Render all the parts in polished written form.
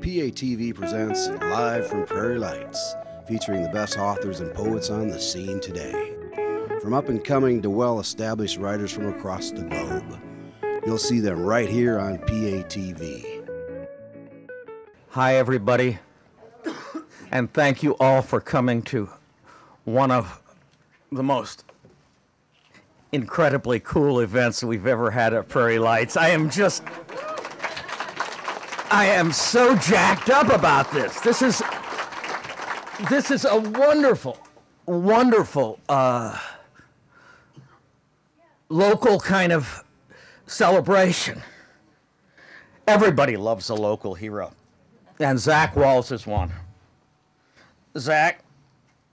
PATV presents Live from Prairie Lights, featuring the best authors and poets on the scene today. From up-and-coming to well-established writers from across the globe. You'll see them right here on PATV. Hi, everybody, and thank you all for coming to one of the most incredibly cool events we've ever had at Prairie Lights. I am so jacked up about this. This is a wonderful, wonderful local kind of celebration. Everybody loves a local hero, and Zach Wahls is one. Zach,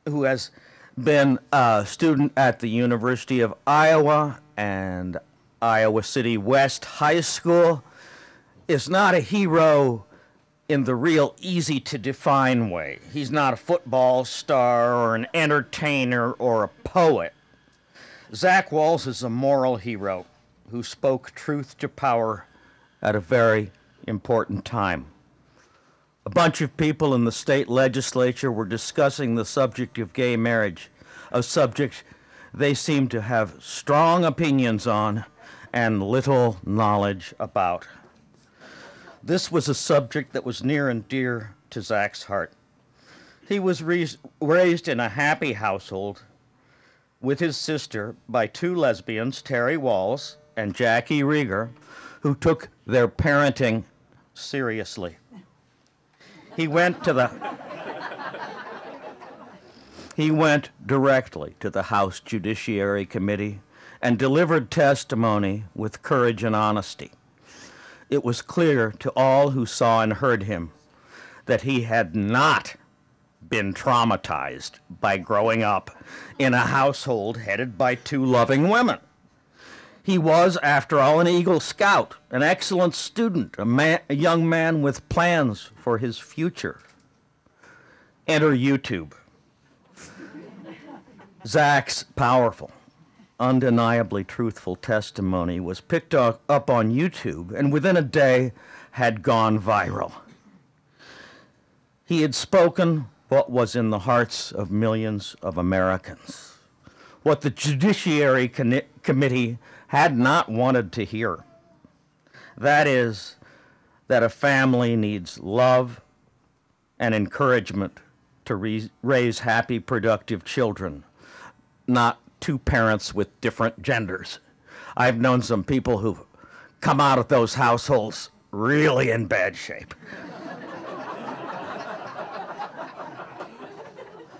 who has been a student at the University of Iowa and Iowa City West High School, is not a hero in the real easy-to-define way. He's not a football star or an entertainer or a poet. Zach Wahls is a moral hero who spoke truth to power at a very important time. A bunch of people in the state legislature were discussing the subject of gay marriage, a subject they seem to have strong opinions on and little knowledge about. This was a subject that was near and dear to Zach's heart. He was raised in a happy household with his sister by two lesbians, Terry Wahls and Jackie Rieger, who took their parenting seriously. He went directly to the House Judiciary Committee and delivered testimony with courage and honesty. It was clear to all who saw and heard him that he had not been traumatized by growing up in a household headed by two loving women. He was, after all, an Eagle Scout, an excellent student, a young man with plans for his future. Enter YouTube. Zach's powerful, undeniably truthful testimony was picked up on YouTube and within a day had gone viral. He had spoken what was in the hearts of millions of Americans, what the Judiciary Committee had not wanted to hear. That is, that a family needs love and encouragement to raise happy, productive children, not two parents with different genders. I've known some people who've come out of those households really in bad shape.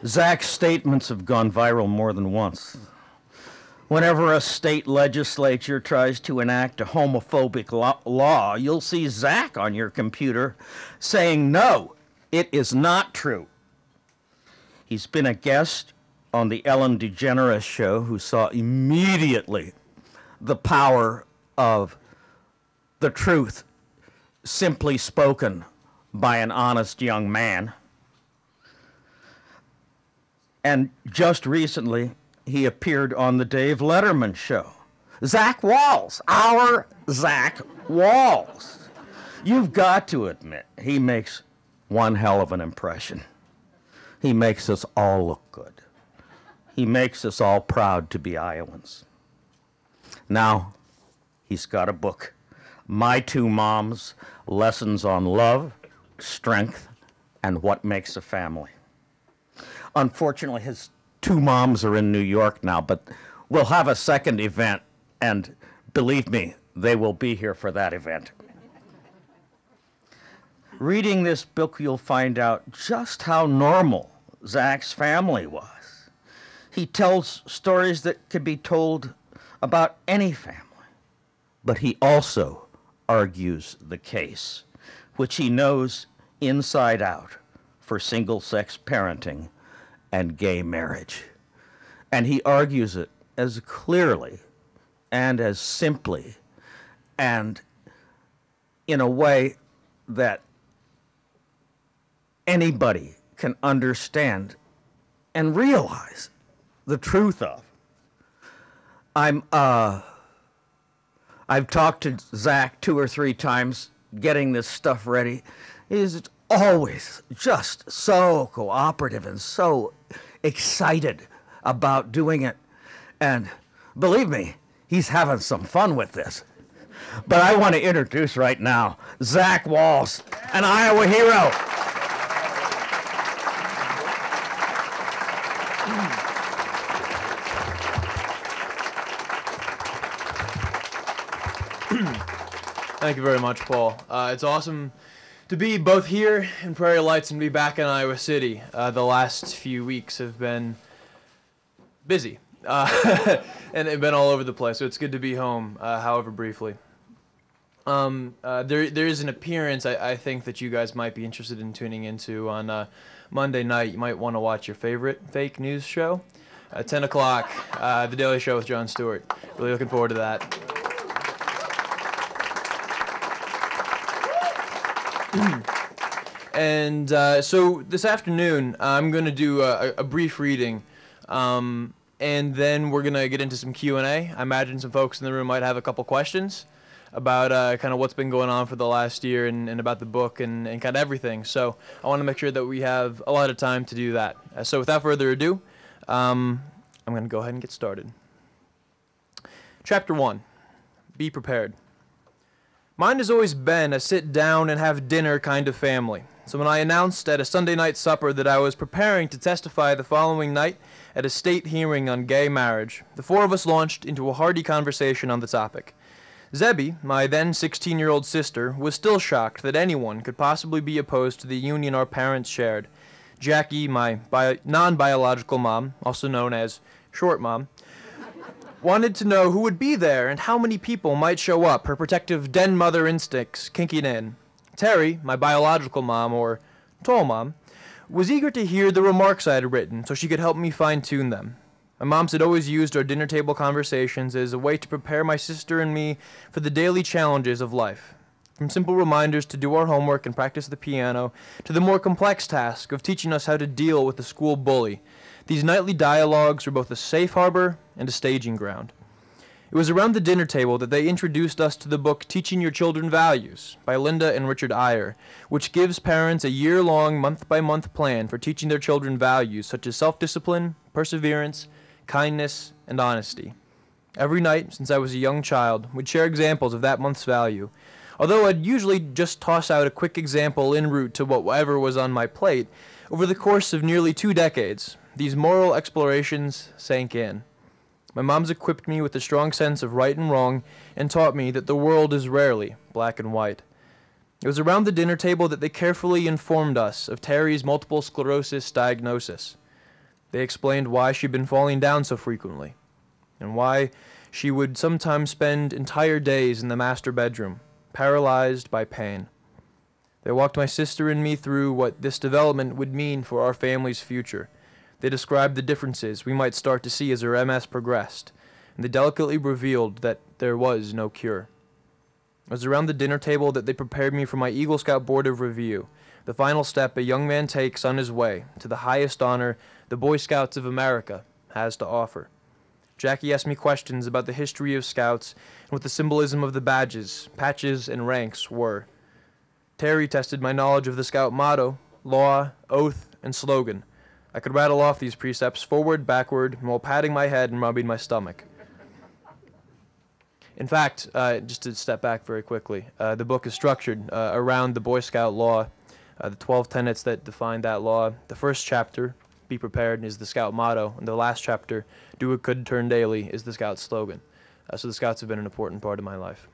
Zach's statements have gone viral more than once. Whenever a state legislature tries to enact a homophobic law, you'll see Zach on your computer saying, "No, it is not true." He's been a guest on the Ellen DeGeneres show, who saw immediately the power of the truth simply spoken by an honest young man. And just recently, he appeared on the Dave Letterman show. Zach Wahls, our Zach Wahls. You've got to admit, he makes one hell of an impression. He makes us all look good. He makes us all proud to be Iowans. Now, he's got a book, My Two Moms, Lessons on Love, Strength, and What Makes a Family. Unfortunately, his two moms are in New York now, but we'll have a second event, and believe me, they will be here for that event. Reading this book, you'll find out just how normal Zach's family was. He tells stories that could be told about any family, but he also argues the case, which he knows inside out for single-sex parenting and gay marriage. And he argues it as clearly and as simply and in a way that anybody can understand and realize the truth of. I've talked to Zach 2 or 3 times getting this stuff ready. He's always just so cooperative and so excited about doing it. And believe me, he's having some fun with this. But I want to introduce right now Zach Wahls, an Iowa hero. Thank you very much, Paul. It's awesome to be both here in Prairie Lights and be back in Iowa City. The last few weeks have been busy and they've been all over the place, so it's good to be home, however briefly. There is an appearance I think that you guys might be interested in tuning into on Monday night. You might want to watch your favorite fake news show at 10 o'clock, The Daily Show with Jon Stewart. Really looking forward to that. And so this afternoon, I'm going to do a brief reading, and then we're going to get into some Q&A. I imagine some folks in the room might have a couple questions about kind of what's been going on for the last year and about the book and kind of everything. So I want to make sure that we have a lot of time to do that. So without further ado, I'm going to go ahead and get started. Chapter 1, Be Prepared. Mine has always been a sit down and have dinner kind of family. So when I announced at a Sunday night supper that I was preparing to testify the following night at a state hearing on gay marriage, the four of us launched into a hearty conversation on the topic. Zebby, my then 16-year-old sister, was still shocked that anyone could possibly be opposed to the union our parents shared. Jackie, my non-biological mom, also known as Short Mom, wanted to know who would be there and how many people might show up, her protective den mother instincts kicking in. Terry, my biological mom, or tall mom, was eager to hear the remarks I had written so she could help me fine-tune them. My moms had always used our dinner table conversations as a way to prepare my sister and me for the daily challenges of life. From simple reminders to do our homework and practice the piano, to the more complex task of teaching us how to deal with the school bully, these nightly dialogues were both a safe harbor and a staging ground. It was around the dinner table that they introduced us to the book Teaching Your Children Values by Linda and Richard Eyre, which gives parents a year-long, month-by-month plan for teaching their children values such as self-discipline, perseverance, kindness, and honesty. Every night, since I was a young child, we'd share examples of that month's value. Although I'd usually just toss out a quick example en route to whatever was on my plate, over the course of nearly 2 decades, these moral explorations sank in. My mom's equipped me with a strong sense of right and wrong and taught me that the world is rarely black and white. It was around the dinner table that they carefully informed us of Terry's multiple sclerosis diagnosis. They explained why she'd been falling down so frequently, and why she would sometimes spend entire days in the master bedroom, paralyzed by pain. They walked my sister and me through what this development would mean for our family's future. They described the differences we might start to see as her MS progressed, and they delicately revealed that there was no cure. It was around the dinner table that they prepared me for my Eagle Scout Board of Review, the final step a young man takes on his way to the highest honor the Boy Scouts of America has to offer. Jackie asked me questions about the history of Scouts and what the symbolism of the badges, patches, and ranks were. Terry tested my knowledge of the Scout motto, law, oath, and slogan. I could rattle off these precepts forward, backward, while patting my head and rubbing my stomach. In fact, just to step back very quickly, the book is structured around the Boy Scout law, the 12 tenets that define that law. The first chapter, Be Prepared, is the Scout motto, and the last chapter, Do What Could Turn Daily, is the Scout slogan. So the Scouts have been an important part of my life.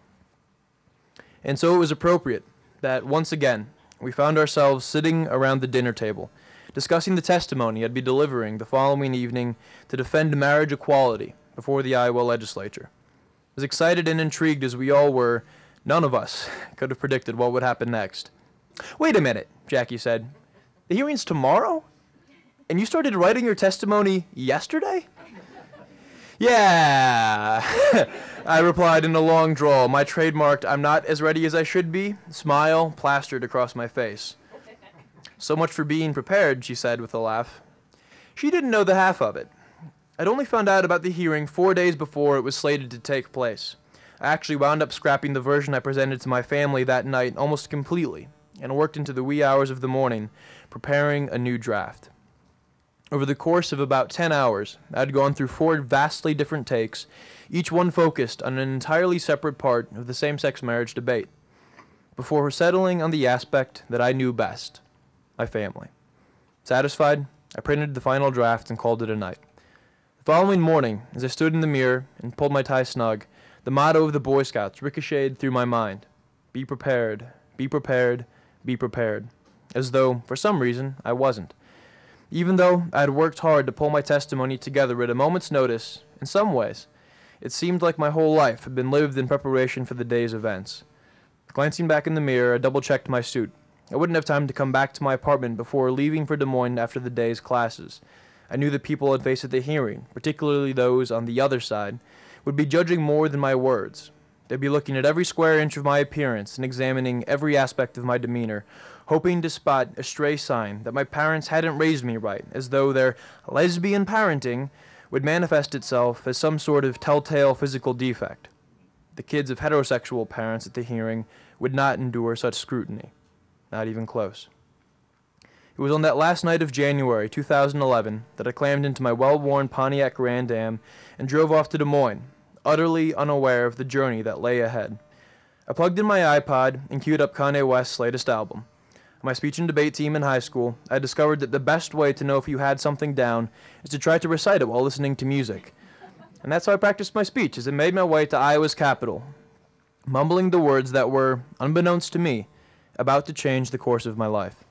And so it was appropriate that, once again, we found ourselves sitting around the dinner table, discussing the testimony I'd be delivering the following evening to defend marriage equality before the Iowa legislature. As excited and intrigued as we all were, none of us could have predicted what would happen next. "Wait a minute," Jackie said. "The hearing's tomorrow? And you started writing your testimony yesterday?" "Yeah," I replied in a long drawl, my trademarked "I'm not as ready as I should be" smile plastered across my face. "So much for being prepared," she said with a laugh. She didn't know the half of it. I'd only found out about the hearing 4 days before it was slated to take place. I actually wound up scrapping the version I presented to my family that night almost completely, and worked into the wee hours of the morning preparing a new draft. Over the course of about 10 hours, I had gone through 4 vastly different takes, each one focused on an entirely separate part of the same-sex marriage debate, before settling on the aspect that I knew best, my family. Satisfied, I printed the final draft and called it a night. The following morning, as I stood in the mirror and pulled my tie snug, the motto of the Boy Scouts ricocheted through my mind: be prepared, be prepared, be prepared, as though, for some reason, I wasn't. Even though I had worked hard to pull my testimony together at a moment's notice, in some ways, it seemed like my whole life had been lived in preparation for the day's events. Glancing back in the mirror, I double-checked my suit. I wouldn't have time to come back to my apartment before leaving for Des Moines after the day's classes. I knew the people I'd face at the hearing, particularly those on the other side, would be judging more than my words. They'd be looking at every square inch of my appearance and examining every aspect of my demeanor, hoping to spot a stray sign that my parents hadn't raised me right, as though their lesbian parenting would manifest itself as some sort of telltale physical defect. The kids of heterosexual parents at the hearing would not endure such scrutiny, not even close. It was on that last night of January 2011 that I clammed into my well-worn Pontiac Grand Am and drove off to Des Moines, utterly unaware of the journey that lay ahead. I plugged in my iPod and queued up Kanye West's latest album. On my speech and debate team in high school, I discovered that the best way to know if you had something down is to try to recite it while listening to music. And that's how I practiced my speech as I made my way to Iowa's capital, mumbling the words that were, unbeknownst to me, about to change the course of my life.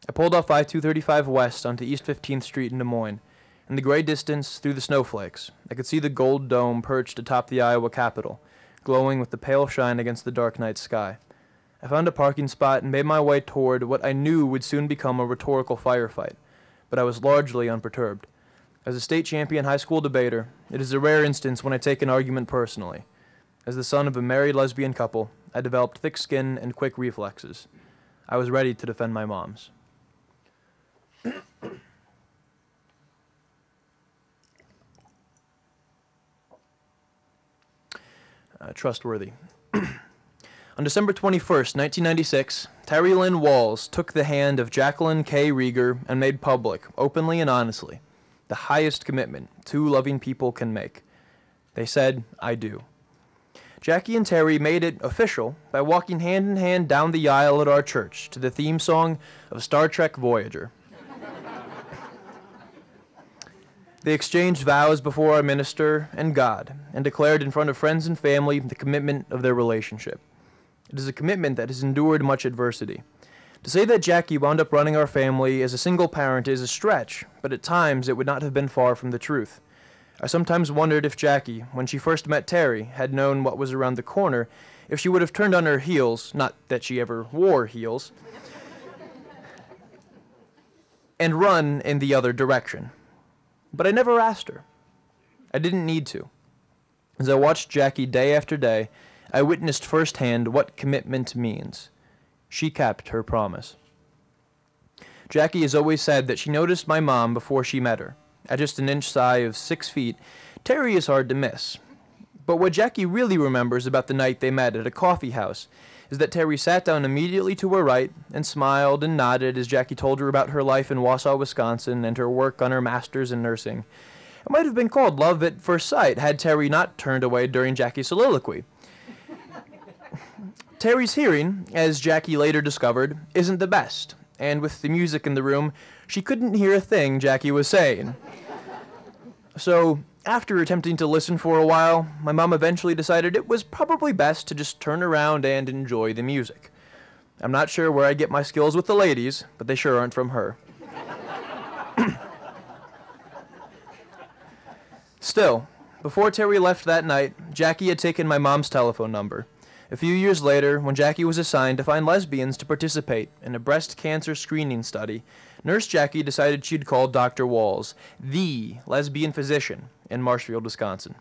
I pulled off I-235 west onto East 15th Street in Des Moines. In the gray distance, through the snowflakes, I could see the gold dome perched atop the Iowa Capitol, glowing with the pale shine against the dark night sky. I found a parking spot and made my way toward what I knew would soon become a rhetorical firefight, but I was largely unperturbed. As a state champion high school debater, it is a rare instance when I take an argument personally. As the son of a married lesbian couple, I developed thick skin and quick reflexes. I was ready to defend my moms. Trustworthy. On December 21st, 1996, Terry Lynn Wahls took the hand of Jacqueline K. Rieger and made public, openly and honestly, the highest commitment 2 loving people can make. They said, "I do." Jackie and Terry made it official by walking hand in hand down the aisle at our church to the theme song of Star Trek Voyager. They exchanged vows before our minister and God, and declared in front of friends and family the commitment of their relationship. It is a commitment that has endured much adversity. To say that Jackie wound up running our family as a single parent is a stretch, but at times it would not have been far from the truth. I sometimes wondered if Jackie, when she first met Terry, had known what was around the corner, if she would have turned on her heels, not that she ever wore heels, and run in the other direction. But I never asked her. I didn't need to. As I watched Jackie day after day, I witnessed firsthand what commitment means. She kept her promise. Jackie has always said that she noticed my mom before she met her. At just an inch sigh of 6 feet, Terry is hard to miss. But what Jackie really remembers about the night they met at a coffee house is that Terry sat down immediately to her right and smiled and nodded as Jackie told her about her life in Wausau, Wisconsin, and her work on her master's in nursing. It might have been called love at first sight had Terry not turned away during Jackie's soliloquy. Terry's hearing, as Jackie later discovered, isn't the best, and with the music in the room, she couldn't hear a thing Jackie was saying. So, after attempting to listen for a while, my mom eventually decided it was probably best to just turn around and enjoy the music. I'm not sure where I get my skills with the ladies, but they sure aren't from her. Still, before Terry left that night, Jackie had taken my mom's telephone number. A few years later, when Jackie was assigned to find lesbians to participate in a breast cancer screening study, Nurse Jackie decided she'd call Dr. Wahls, the lesbian physician, in Marshfield, Wisconsin,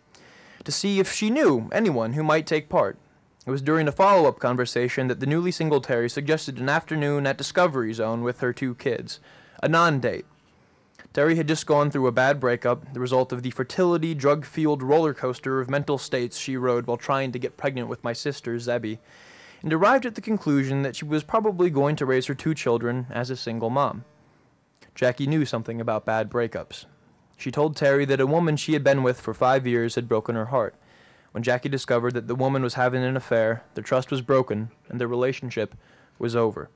to see if she knew anyone who might take part. It was during a follow-up conversation that the newly single Terry suggested an afternoon at Discovery Zone with her 2 kids, a non-date. Terry had just gone through a bad breakup, the result of the fertility, drug-fueled roller coaster of mental states she rode while trying to get pregnant with my sister, Zebby, and arrived at the conclusion that she was probably going to raise her 2 children as a single mom. Jackie knew something about bad breakups. She told Terry that a woman she had been with for 5 years had broken her heart. When Jackie discovered that the woman was having an affair, their trust was broken, and their relationship was over.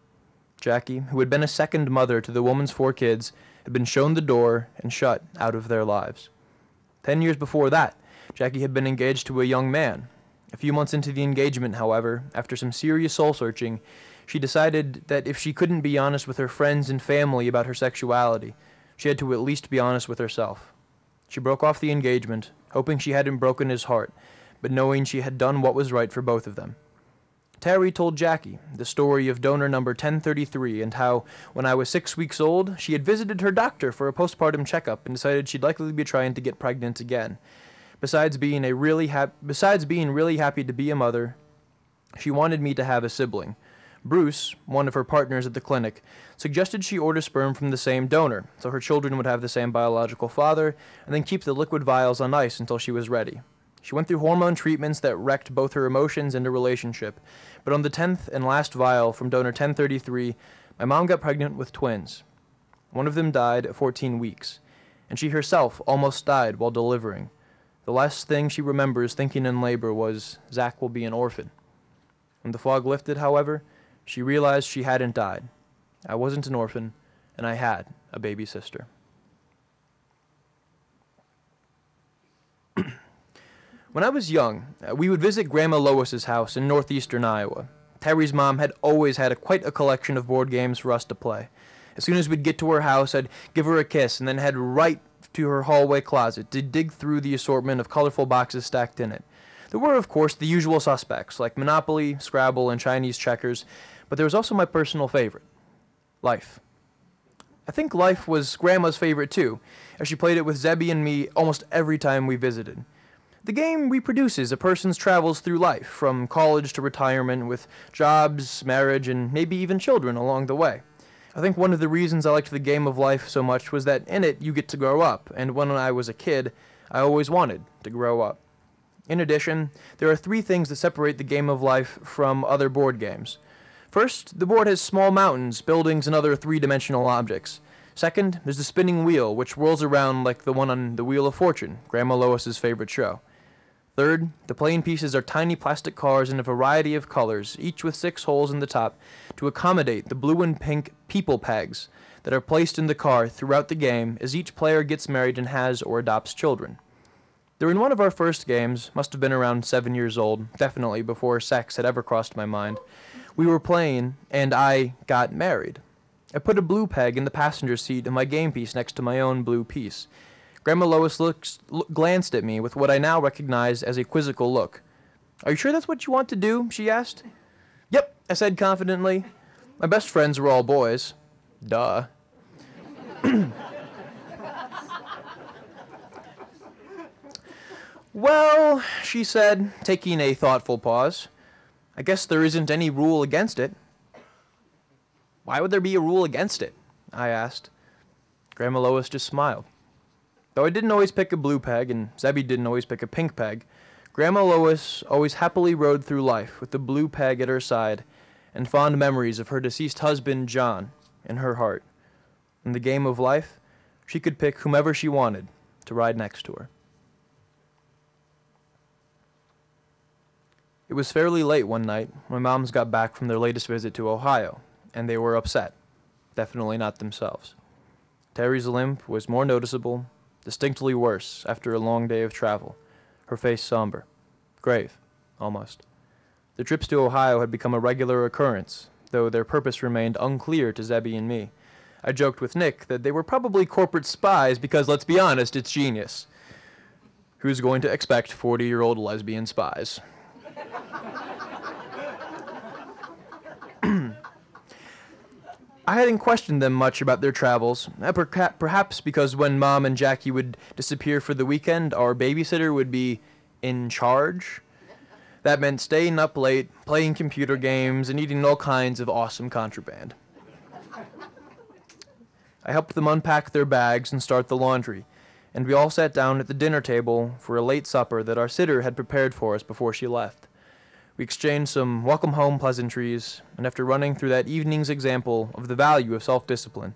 Jackie, who had been a second mother to the woman's 4 kids, had been shown the door and shut out of their lives. 10 years before that, Jackie had been engaged to a young man. A few months into the engagement, however, after some serious soul-searching, she decided that if she couldn't be honest with her friends and family about her sexuality, she had to at least be honest with herself. She broke off the engagement, hoping she hadn't broken his heart, but knowing she had done what was right for both of them. Terry told Jackie the story of donor number 1033 and how, when I was 6 weeks old, she had visited her doctor for a postpartum checkup and decided she'd likely be trying to get pregnant again. Besides being really happy to be a mother, she wanted me to have a sibling. Bruce, one of her partners at the clinic, suggested she order sperm from the same donor, so her children would have the same biological father, and then keep the liquid vials on ice until she was ready. She went through hormone treatments that wrecked both her emotions and her relationship, but on the 10th and last vial from donor 1033, my mom got pregnant with twins. One of them died at 14 weeks, and she herself almost died while delivering. The last thing she remembers thinking in labor was, "Zach will be an orphan." When the fog lifted, however, she realized she hadn't died. I wasn't an orphan, and I had a baby sister. When I was young, we would visit Grandma Lois's house in northeastern Iowa. Terry's mom had always had quite a collection of board games for us to play. As soon as we'd get to her house, I'd give her a kiss and then head right to her hallway closet to dig through the assortment of colorful boxes stacked in it. There were, of course, the usual suspects, like Monopoly, Scrabble, and Chinese checkers, but there was also my personal favorite, Life. I think Life was Grandma's favorite too, as she played it with Zebby and me almost every time we visited. The game reproduces a person's travels through life, from college to retirement, with jobs, marriage, and maybe even children along the way. I think one of the reasons I liked the game of life so much was that in it you get to grow up, and when I was a kid, I always wanted to grow up. In addition, there are 3 things that separate the game of life from other board games. First, the board has small mountains, buildings, and other 3-dimensional objects. Second, there's the spinning wheel, which whirls around like the one on the Wheel of Fortune, Grandma Lois's favorite show. Third, the playing pieces are tiny plastic cars in a variety of colors, each with 6 holes in the top, to accommodate the blue and pink people pegs that are placed in the car throughout the game as each player gets married and has or adopts children. During one of our first games, must have been around 7 years old, definitely before sex had ever crossed my mind, we were playing, and I got married. I put a blue peg in the passenger seat of my game piece next to my own blue piece. Grandma Lois glanced at me with what I now recognize as a quizzical look. "Are you sure that's what you want to do?" she asked. "Yep," I said confidently. My best friends were all boys. Duh. "Well," she said, taking a thoughtful pause, "I guess there isn't any rule against it." "Why would there be a rule against it?" I asked. Grandma Lois just smiled. Though I didn't always pick a blue peg, and Zebby didn't always pick a pink peg, Grandma Lois always happily rode through life with the blue peg at her side and fond memories of her deceased husband, John, in her heart. In the game of life, she could pick whomever she wanted to ride next to her. It was fairly late one night when my moms got back from their latest visit to Ohio, and they were upset. Definitely not themselves. Terry's limp was more noticeable, distinctly worse after a long day of travel, her face somber, grave, almost. The trips to Ohio had become a regular occurrence, though their purpose remained unclear to Zebby and me. I joked with Nick that they were probably corporate spies because, let's be honest, it's genius. Who's going to expect 40-year-old lesbian spies? I hadn't questioned them much about their travels, perhaps because when Mom and Jackie would disappear for the weekend, our babysitter would be in charge. That meant staying up late, playing computer games, and eating all kinds of awesome contraband. I helped them unpack their bags and start the laundry, and we all sat down at the dinner table for a late supper that our sitter had prepared for us before she left. We exchanged some welcome home pleasantries, and after running through that evening's example of the value of self-discipline,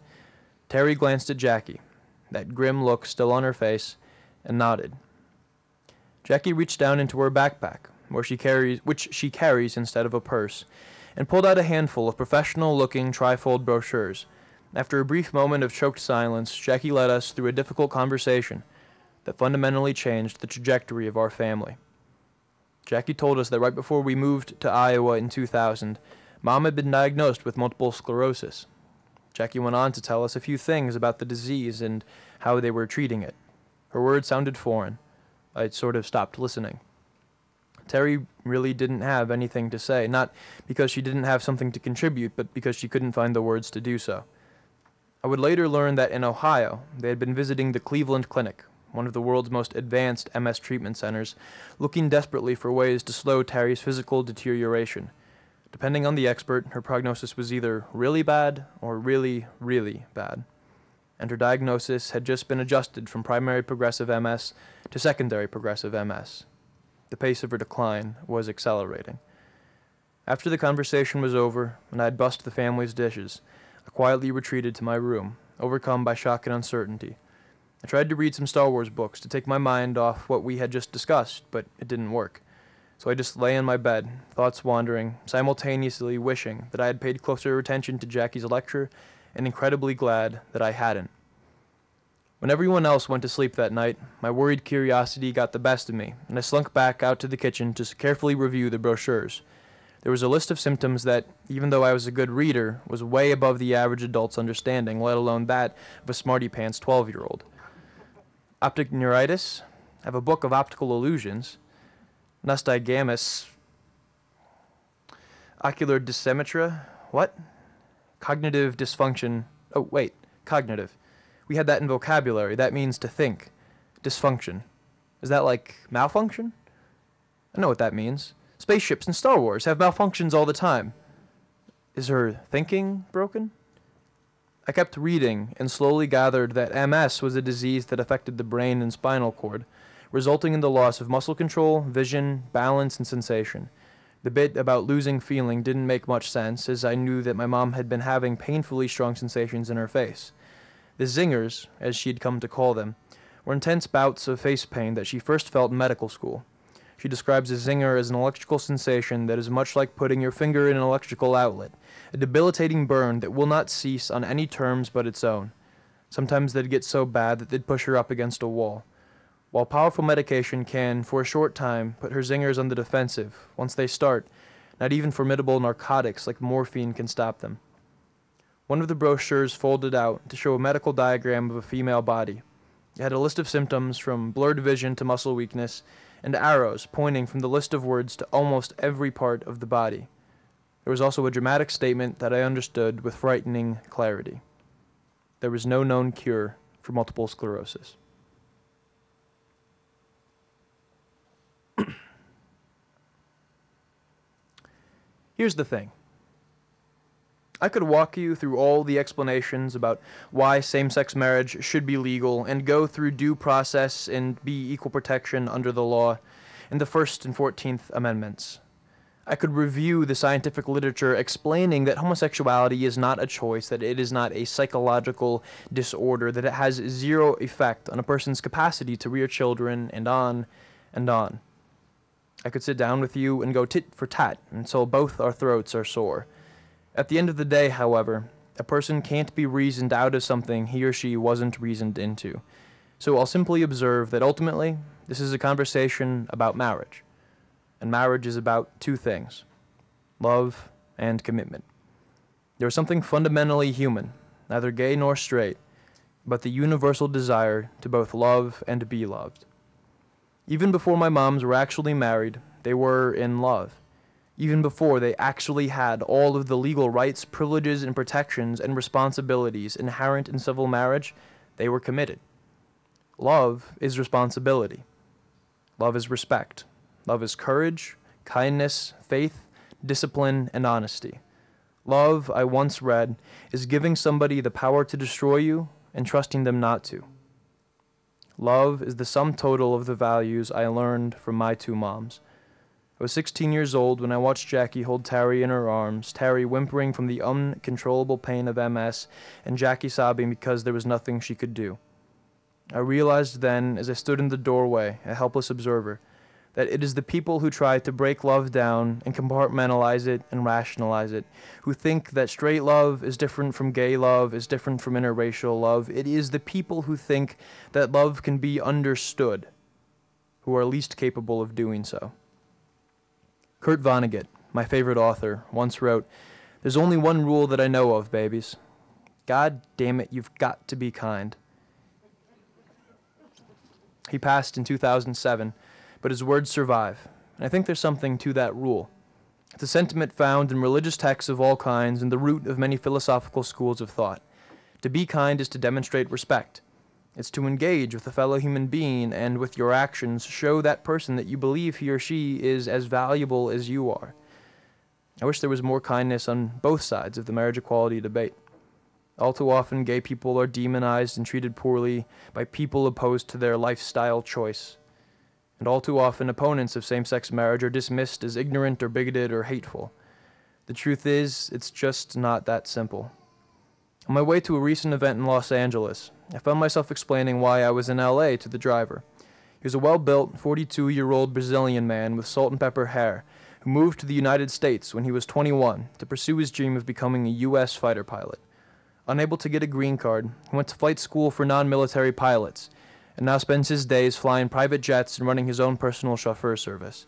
Terry glanced at Jackie, that grim look still on her face, and nodded. Jackie reached down into her backpack, which she carries instead of a purse, and pulled out a handful of professional-looking trifold brochures. After a brief moment of choked silence, Jackie led us through a difficult conversation that fundamentally changed the trajectory of our family. Jackie told us that right before we moved to Iowa in 2000, Mom had been diagnosed with multiple sclerosis. Jackie went on to tell us a few things about the disease and how they were treating it. Her words sounded foreign. I sort of stopped listening. Terry really didn't have anything to say, not because she didn't have something to contribute, but because she couldn't find the words to do so. I would later learn that in Ohio, they had been visiting the Cleveland Clinic, one of the world's most advanced MS treatment centers, looking desperately for ways to slow Terry's physical deterioration. Depending on the expert, her prognosis was either really bad or really, really bad. And her diagnosis had just been adjusted from primary progressive MS to secondary progressive MS. The pace of her decline was accelerating. After the conversation was over, and I had bussed the family's dishes, I quietly retreated to my room, overcome by shock and uncertainty. I tried to read some Star Wars books to take my mind off what we had just discussed, but it didn't work. So I just lay in my bed, thoughts wandering, simultaneously wishing that I had paid closer attention to Jackie's lecture, and incredibly glad that I hadn't. When everyone else went to sleep that night, my worried curiosity got the best of me, and I slunk back out to the kitchen to carefully review the brochures. There was a list of symptoms that, even though I was a good reader, was way above the average adult's understanding, let alone that of a smarty-pants 12-year-old. Optic neuritis, I have a book of optical illusions, nystagmus, ocular dysymmetry, what? Cognitive dysfunction, cognitive. We had that in vocabulary. That means to think. Dysfunction. Is that like malfunction? I know what that means. Spaceships in Star Wars have malfunctions all the time. Is her thinking broken? I kept reading and slowly gathered that MS was a disease that affected the brain and spinal cord, resulting in the loss of muscle control, vision, balance, and sensation. The bit about losing feeling didn't make much sense, as I knew that my mom had been having painfully strong sensations in her face. The zingers, as she had come to call them, were intense bouts of face pain that she first felt in medical school. She describes a zinger as an electrical sensation that is much like putting your finger in an electrical outlet, a debilitating burn that will not cease on any terms but its own. Sometimes they'd get so bad that they'd push her up against a wall. While powerful medication can, for a short time, put her zingers on the defensive, once they start, not even formidable narcotics like morphine can stop them. One of the brochures folded out to show a medical diagram of a female body. It had a list of symptoms from blurred vision to muscle weakness, and arrows pointing from the list of words to almost every part of the body. There was also a dramatic statement that I understood with frightening clarity. There was no known cure for multiple sclerosis. Here's the thing. I could walk you through all the explanations about why same-sex marriage should be legal and go through due process and be equal protection under the law and the First and 14th Amendments. I could review the scientific literature explaining that homosexuality is not a choice, that it is not a psychological disorder, that it has zero effect on a person's capacity to rear children, and on and on. I could sit down with you and go tit for tat until both our throats are sore. At the end of the day, however, a person can't be reasoned out of something he or she wasn't reasoned into. So I'll simply observe that ultimately, this is a conversation about marriage. And marriage is about two things: love and commitment. There is something fundamentally human, neither gay nor straight, but the universal desire to both love and be loved. Even before my moms were actually married, they were in love. Even before they actually had all of the legal rights, privileges, and protections and responsibilities inherent in civil marriage, they were committed. Love is responsibility. Love is respect. Love is courage, kindness, faith, discipline, and honesty. Love, I once read, is giving somebody the power to destroy you and trusting them not to. Love is the sum total of the values I learned from my two moms. I was 16 years old when I watched Jackie hold Terry in her arms, Terry whimpering from the uncontrollable pain of MS, and Jackie sobbing because there was nothing she could do. I realized then, as I stood in the doorway, a helpless observer, that it is the people who try to break love down and compartmentalize it and rationalize it, who think that straight love is different from gay love, is different from interracial love. It is the people who think that love can be understood, who are least capable of doing so. Kurt Vonnegut, my favorite author, once wrote, "There's only one rule that I know of, babies. God damn it, you've got to be kind." He passed in 2007, but his words survive, and I think there's something to that rule. It's a sentiment found in religious texts of all kinds and the root of many philosophical schools of thought. To be kind is to demonstrate respect. It's to engage with a fellow human being and with your actions show that person that you believe he or she is as valuable as you are. I wish there was more kindness on both sides of the marriage equality debate. All too often, gay people are demonized and treated poorly by people opposed to their lifestyle choice. And all too often, opponents of same-sex marriage are dismissed as ignorant or bigoted or hateful. The truth is, it's just not that simple. On my way to a recent event in Los Angeles, I found myself explaining why I was in LA to the driver. He was a well-built, 42-year-old Brazilian man with salt and pepper hair who moved to the United States when he was 21 to pursue his dream of becoming a U.S. fighter pilot. Unable to get a green card, he went to flight school for non-military pilots, and now spends his days flying private jets and running his own personal chauffeur service.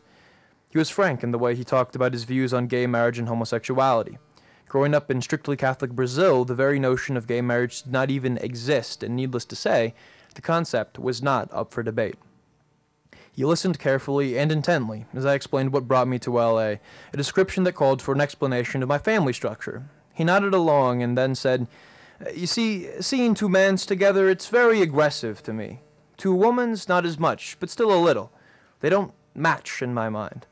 He was frank in the way he talked about his views on gay marriage and homosexuality. Growing up in strictly Catholic Brazil, the very notion of gay marriage did not even exist, and needless to say, the concept was not up for debate. He listened carefully and intently as I explained what brought me to LA, a description that called for an explanation of my family structure. He nodded along and then said, "You see, seeing two mans together, it's very aggressive to me. Two womans, not as much, but still a little. They don't match in my mind."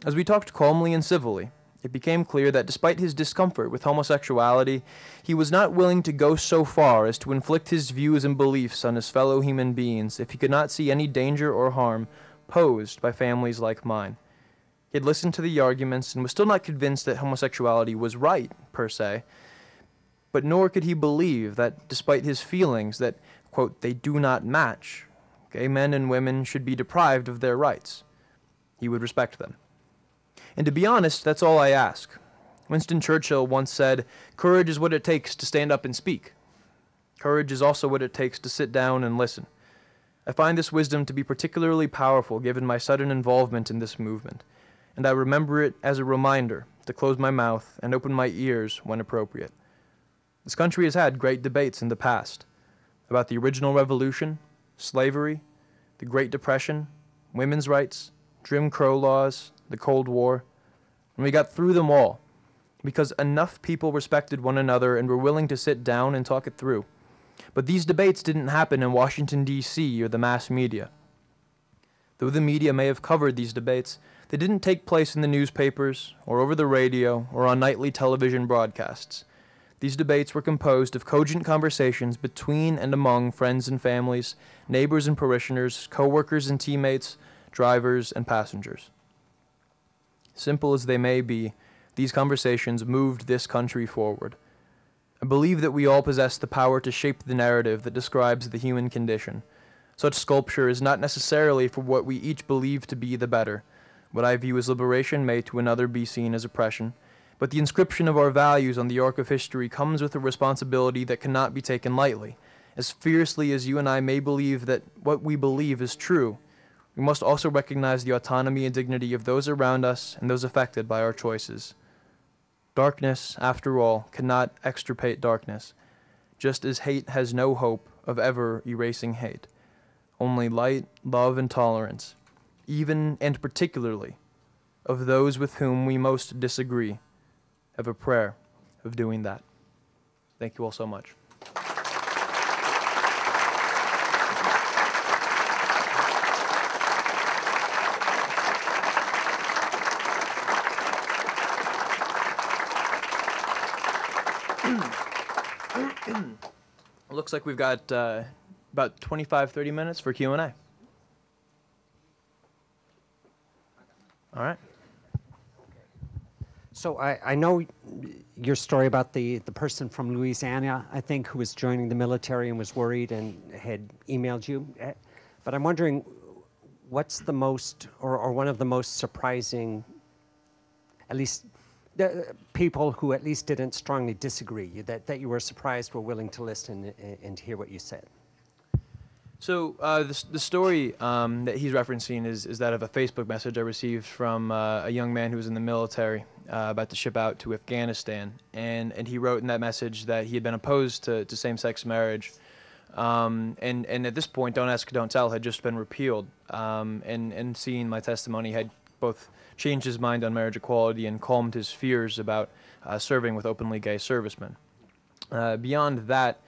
As we talked calmly and civilly, it became clear that despite his discomfort with homosexuality, he was not willing to go so far as to inflict his views and beliefs on his fellow human beings if he could not see any danger or harm posed by families like mine. He had listened to the arguments and was still not convinced that homosexuality was right, per se, but nor could he believe that despite his feelings that, quote, they do not match, gay men and women should be deprived of their rights. He would respect them. And to be honest, that's all I ask. Winston Churchill once said, "Courage is what it takes to stand up and speak. Courage is also what it takes to sit down and listen." I find this wisdom to be particularly powerful given my sudden involvement in this movement, and I remember it as a reminder to close my mouth and open my ears when appropriate. This country has had great debates in the past about the original revolution, slavery, the Great Depression, women's rights, Jim Crow laws, the Cold War, and we got through them all because enough people respected one another and were willing to sit down and talk it through. But these debates didn't happen in Washington, D.C. or the mass media. Though the media may have covered these debates, they didn't take place in the newspapers or over the radio or on nightly television broadcasts. These debates were composed of cogent conversations between and among friends and families, neighbors and parishioners, co-workers and teammates, drivers and passengers. Simple as they may be, these conversations moved this country forward. I believe that we all possess the power to shape the narrative that describes the human condition. Such sculpture is not necessarily for what we each believe to be the better. What I view as liberation may to another be seen as oppression. But the inscription of our values on the arc of history comes with a responsibility that cannot be taken lightly. As fiercely as you and I may believe that what we believe is true, we must also recognize the autonomy and dignity of those around us and those affected by our choices. Darkness, after all, cannot extirpate darkness, just as hate has no hope of ever erasing hate. Only light, love, and tolerance, even and particularly of those with whom we most disagree, have a prayer of doing that. Thank you all so much. Looks like we've got about 25, 30 minutes for Q&A. All right. So I know your story about the person from Louisiana, I think, who was joining the military and was worried and had emailed you. But I'm wondering, what's the most, or one of the most surprising, at least people who at least didn't strongly disagree, that you were surprised were willing to listen and hear what you said? So the story that he's referencing is that of a Facebook message I received from a young man who was in the military about to ship out to Afghanistan, and he wrote in that message that he had been opposed to same-sex marriage, and at this point, Don't Ask, Don't Tell had just been repealed, and seeing my testimony had both changed his mind on marriage equality and calmed his fears about serving with openly gay servicemen. Beyond that,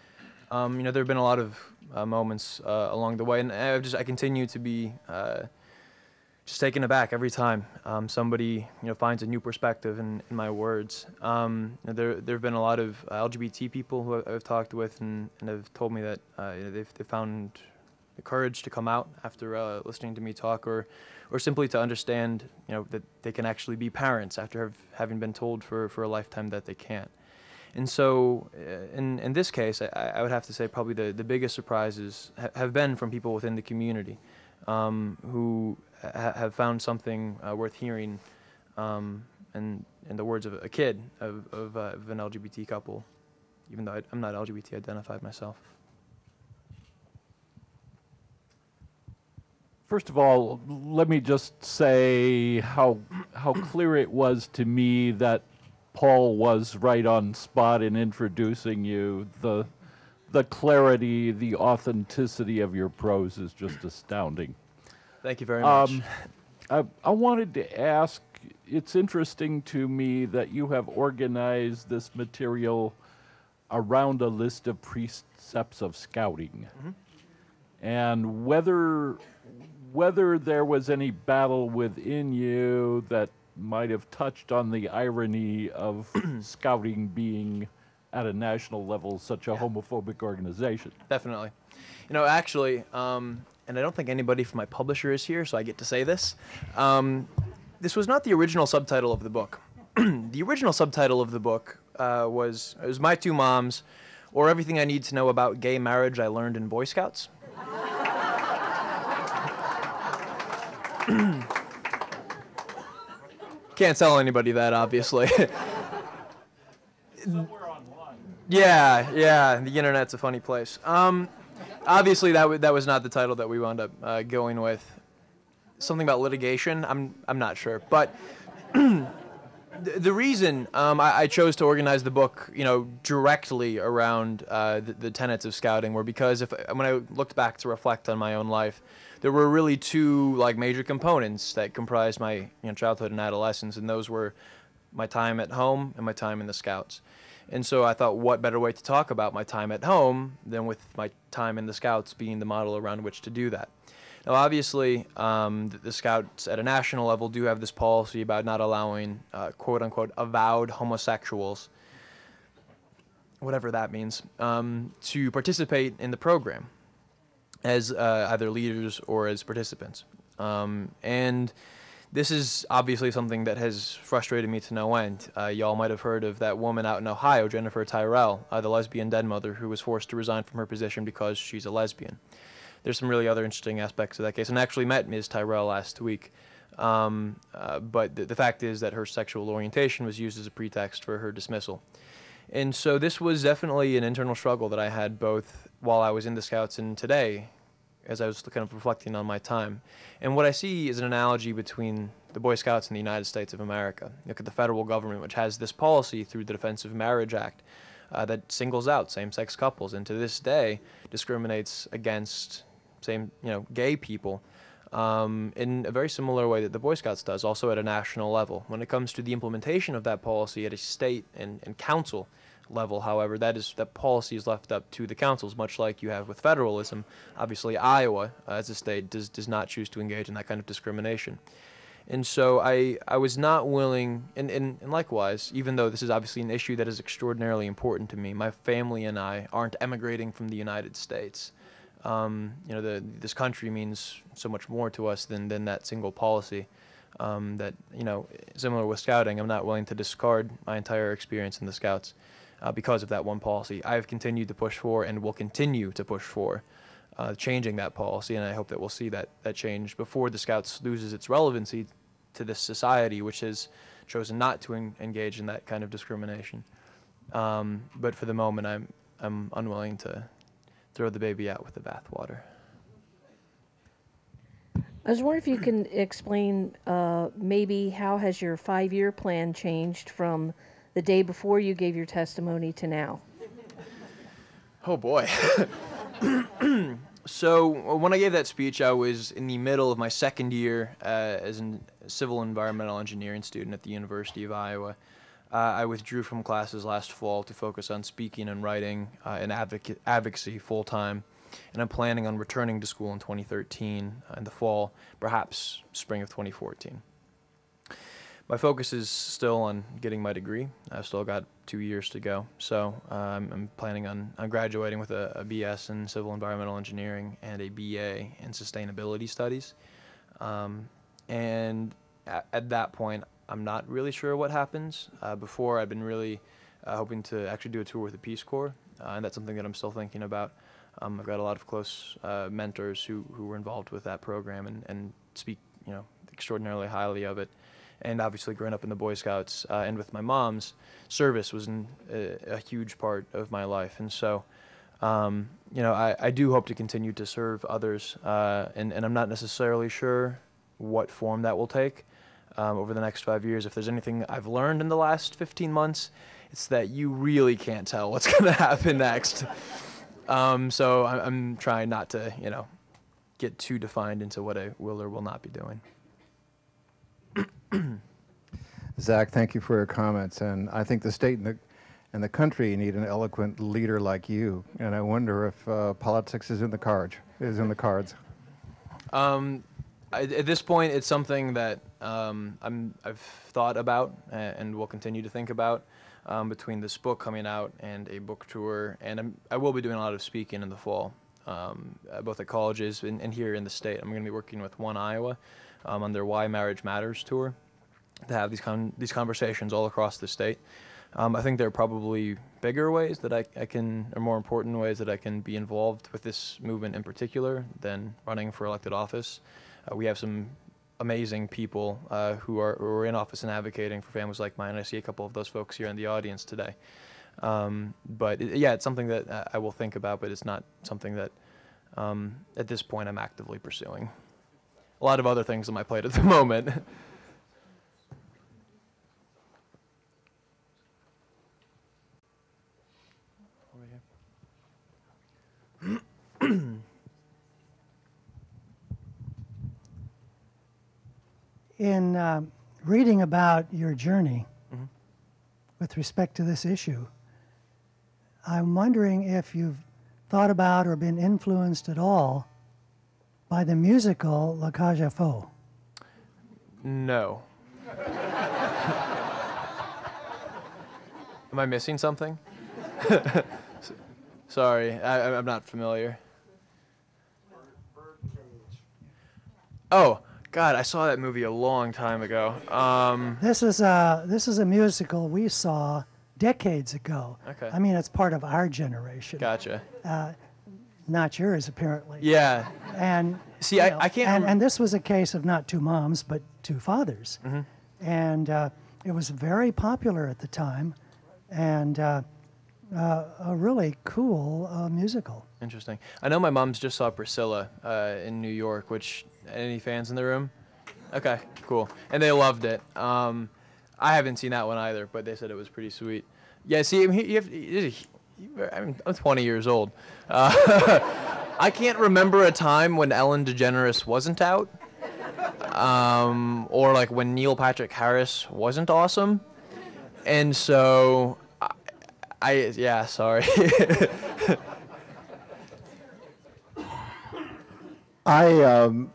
there have been a lot of moments along the way, and I continue to be just taken aback every time somebody finds a new perspective in my words. There have been a lot of LGBT people who I've talked with and have told me that they've found the courage to come out after listening to me talk, or simply to understand that they can actually be parents after having been told for a lifetime that they can't. And so, in this case, I would have to say probably the biggest surprises have been from people within the community who have found something worth hearing, in the words of a kid of an LGBT couple, even though I'm not LGBT identified myself. First of all, let me just say how clear it was to me that Paul was right on spot in introducing you. The clarity, the authenticity of your prose is just astounding. Thank you very much. I wanted to ask, it's interesting to me that you have organized this material around a list of precepts of scouting. Mm-hmm. And whether there was any battle within you that might have touched on the irony of scouting being at a national level such a homophobic organization. Definitely. Actually, and I don't think anybody from my publisher is here, so I get to say this. This was not the original subtitle of the book. The original subtitle of the book was My Two Moms, or Everything I Need to Know About Gay Marriage I Learned in Boy Scouts. Can't tell anybody that, obviously. Somewhere online. Yeah, the internet's a funny place. Obviously, that was not the title that we wound up going with. Something about litigation, I'm not sure. But the reason I chose to organize the book, directly around the tenets of scouting were because when I looked back to reflect on my own life, there were really two major components that comprised my childhood and adolescence, and those were my time at home and my time in the Scouts. And so I thought, what better way to talk about my time at home than with my time in the Scouts being the model around which to do that. Now, obviously, the Scouts at a national level do have this policy about not allowing quote-unquote avowed homosexuals, whatever that means, to participate in the program as either leaders or as participants. And this is obviously something that has frustrated me to no end. Y'all might have heard of that woman out in Ohio, Jennifer Tyrell, the lesbian dead mother who was forced to resign from her position because she's a lesbian. There's some really other interesting aspects of that case, and I actually met Ms. Tyrell last week. But the fact is that her sexual orientation was used as a pretext for her dismissal. And so this was definitely an internal struggle that I had both while I was in the Scouts and today, as I was kind of reflecting on my time. And what I see is an analogy between the Boy Scouts and the United States of America. Look at the federal government, which has this policy through the Defense of Marriage Act that singles out same-sex couples, and to this day discriminates against gay people in a very similar way that the Boy Scouts does, also at a national level. When it comes to the implementation of that policy at a state and council level, however, that policy is left up to the councils, much like you have with federalism. Obviously, Iowa, as a state, does not choose to engage in that kind of discrimination. And so I was not willing, and likewise, even though this is obviously an issue that is extraordinarily important to me, my family and I aren't emigrating from the United States. This country means so much more to us than that single policy. that, similar with scouting, I'm not willing to discard my entire experience in the Scouts because of that one policy. I've continued to push for and will continue to push for changing that policy, and I hope that we'll see that change before the Scouts loses its relevancy to this society, which has chosen not to engage in that kind of discrimination. But for the moment, I'm unwilling to throw the baby out with the bathwater. I was wondering if you can explain maybe how has your 5-year plan changed from the day before you gave your testimony to now? Oh boy. So when I gave that speech, I was in the middle of my second year as a civil environmental engineering student at the University of Iowa. I withdrew from classes last fall to focus on speaking and writing and advocacy full-time, and I'm planning on returning to school in 2013 in the fall, perhaps spring of 2014. My focus is still on getting my degree. I've still got 2 years to go, so I'm planning on graduating with a BS in civil environmental engineering and a BA in sustainability studies. And at that point, I'm not really sure what happens. Before, I've been really hoping to actually do a tour with the Peace Corps, and that's something that I'm still thinking about. I've got a lot of close mentors who were involved with that program and speak, extraordinarily highly of it. And obviously, growing up in the Boy Scouts and with my mom's, service was a huge part of my life. And so, I do hope to continue to serve others, and I'm not necessarily sure what form that will take over the next 5 years. If there's anything I've learned in the last 15 months, it's that you really can't tell what's going to happen next. So I'm trying not to, get too defined into what I will or will not be doing. Zach, thank you for your comments, and I think the state and the country need an eloquent leader like you. And I wonder if politics is in the cards. At this point, it's something that I've thought about and will continue to think about between this book coming out and a book tour, and I will be doing a lot of speaking in the fall, both at colleges and here in the state. I'm going to be working with One Iowa on their Why Marriage Matters tour to have these conversations all across the state. I think there are probably bigger ways that I can, or more important ways that I can be involved with this movement in particular than running for elected office. We have some amazing people who are in office and advocating for families like mine. I see a couple of those folks here in the audience today. But it's something that I will think about, but it's not something that at this point I'm actively pursuing. A lot of other things on my plate at the moment. In reading about your journey with respect to this issue, I'm wondering if you've thought about or been influenced at all by the musical La Cage aux Folles. No. Am I missing something? Sorry, I'm not familiar. Oh, God, I saw that movie a long time ago. This is a musical we saw decades ago. Okay. I mean, it's part of our generation. Gotcha. Not yours, apparently. Yeah. And see, I can't. And this was a case of not two moms, but two fathers. Mm-hmm. And it was very popular at the time, and a really cool musical. Interesting. I know my mom's just saw Priscilla in New York. Which, any fans in the room? Okay, cool. And they loved it. I haven't seen that one either, but they said it was pretty sweet. Yeah. See, I mean, I'm 20 years old. I can't remember a time when Ellen DeGeneres wasn't out, or like when Neil Patrick Harris wasn't awesome, and so yeah, sorry. On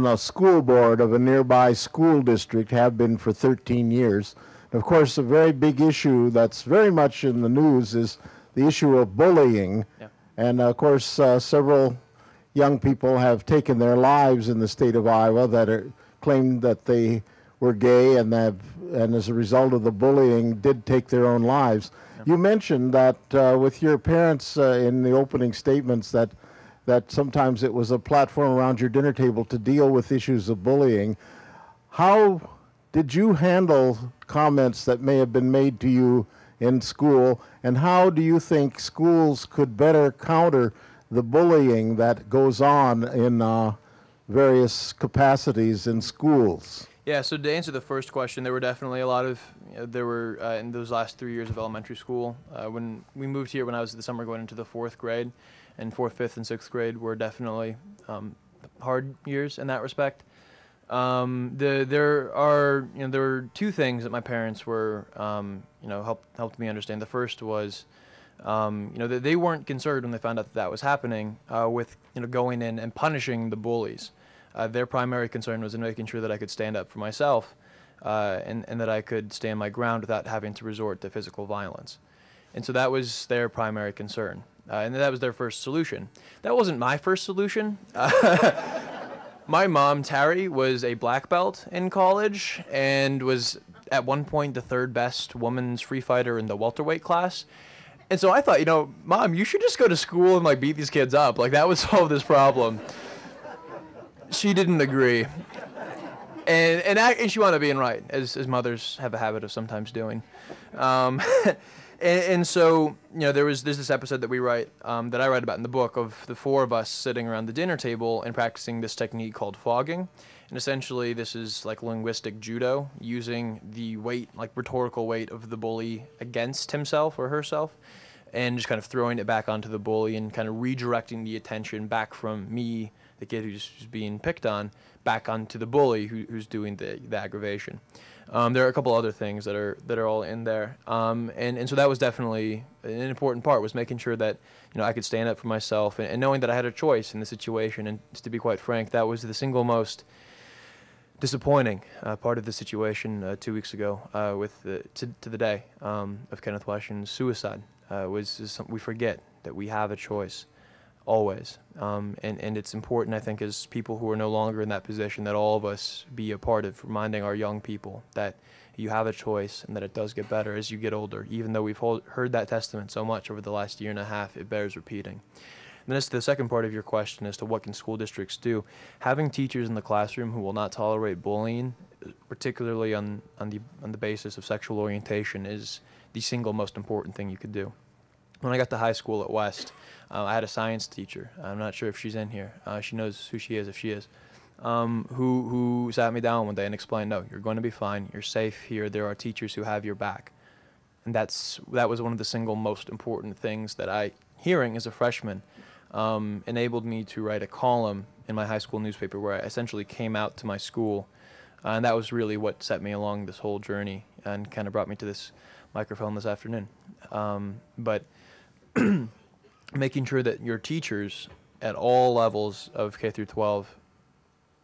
the school board of a nearby school district, have been for 13 years. Of course, a very big issue that's very much in the news is the issue of bullying. Yeah. And of course, several young people have taken their lives in the state of Iowa that are claimed that they were gay and as a result of the bullying did take their own lives. You mentioned that with your parents in the opening statements that sometimes it was a platform around your dinner table to deal with issues of bullying. How did you handle comments that may have been made to you in school, and how do you think schools could better counter the bullying that goes on in various capacities in schools? Yeah, so to answer the first question, there were definitely a lot of, in those last 3 years of elementary school, when we moved here when I was this summer going into the 4th grade, and 4th, 5th, and 6th grade were definitely hard years in that respect. There were two things that my parents were, helped me understand. The first was, that they weren't concerned when they found out that was happening with, going in and punishing the bullies. Their primary concern was in making sure that I could stand up for myself and that I could stand my ground without having to resort to physical violence. And so that was their primary concern. And that was their first solution. That wasn't my first solution. My mom, Terry, was a black belt in college and was at one point the 3rd best woman's free fighter in the welterweight class. And so I thought, Mom, you should just go to school and beat these kids up. That would solve this problem. She didn't agree. And she wound up being right, as mothers have a habit of sometimes doing. And so, there's this episode that we write, that I write about in the book, of the 4 of us sitting around the dinner table and practicing this technique called fogging. And essentially, this is like linguistic judo, using the weight, rhetorical weight of the bully against himself or herself, and just kind of throwing it back onto the bully and kind of redirecting the attention back from me, the kid who's being picked on, back onto the bully who's doing the aggravation. There are a couple other things that are all in there, and so that was definitely an important part, was making sure that I could stand up for myself and knowing that I had a choice in the situation. And just to be quite frank, that was the single most disappointing part of the situation 2 weeks ago with to the day of Kenneth Washington's suicide. We forget that we have a choice. Always. And it's important, I think, as people who are no longer in that position, that all of us be a part of reminding our young people that you have a choice and that it does get better as you get older. Even though we've heard that testament so much over the last year and a half, it bears repeating. And then as to the second part of your question as to what can school districts do, having teachers in the classroom who will not tolerate bullying, particularly on the basis of sexual orientation, is the single most important thing you could do. When I got to high school at West, I had a science teacher. I'm not sure if she's in here. She knows who she is, if she is. Who sat me down one day and explained, no, you're going to be fine. You're safe here. There are teachers who have your back. And that was one of the single most important things that hearing as a freshman, enabled me to write a column in my high school newspaper where I essentially came out to my school. And that was really what set me along this whole journey and kind of brought me to this microphone this afternoon. But making sure that your teachers at all levels of K through 12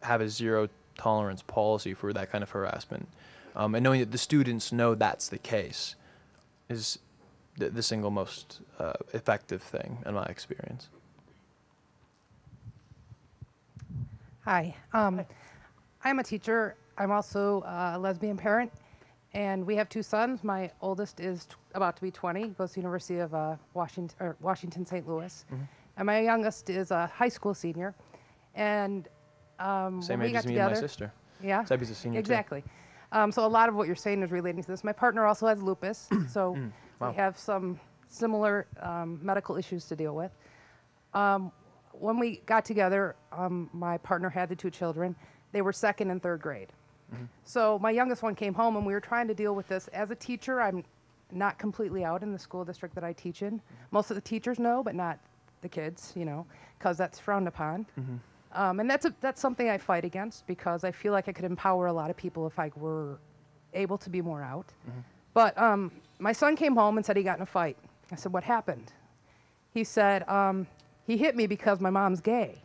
have a zero tolerance policy for that kind of harassment, and knowing that the students know that's the case is the single most effective thing in my experience. Hi. I'm a teacher. I'm also a lesbian parent, and we have 2 sons. My oldest is about to be 20, goes to the University of Washington, St. Louis. Mm-hmm. And my youngest is a high school senior. And same when we age got as me together, and my sister. Yeah? Sebby's a senior exactly. So a lot of what you're saying is relating to this. My partner also has lupus, so Wow. we have some similar medical issues to deal with. When we got together, my partner had the 2 children. They were 2nd and 3rd grade. Mm-hmm. So my youngest one came home, and we were trying to deal with this. As a teacher, I'm not completely out in the school district that I teach in. Most of the teachers know, but not the kids, because that's frowned upon. Mm-hmm. And that's something I fight against, because I feel like I could empower a lot of people if I were able to be more out. Mm-hmm. But my son came home and said he got in a fight. I said, what happened? He said, he hit me because my mom's gay.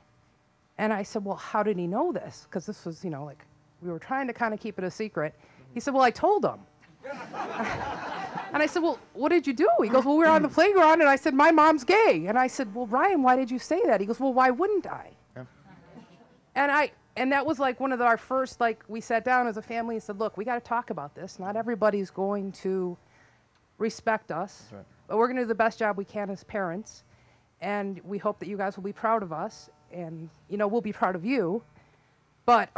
And I said, well, how did he know this? Because this was, we were trying to kind of keep it a secret. He said, well, I told him. And I said, well, what did you do? He goes, well, we were on the playground, and I said, my mom's gay. And I said, well, Ryan, why did you say that? He goes, well, why wouldn't I? Yeah. And that was like one of our first, like, we sat down as a family and said, look, we got to talk about this. Not everybody's going to respect us, right. but we're going to do the best job we can as parents. And we hope that you guys will be proud of us, and, you know, we'll be proud of you. But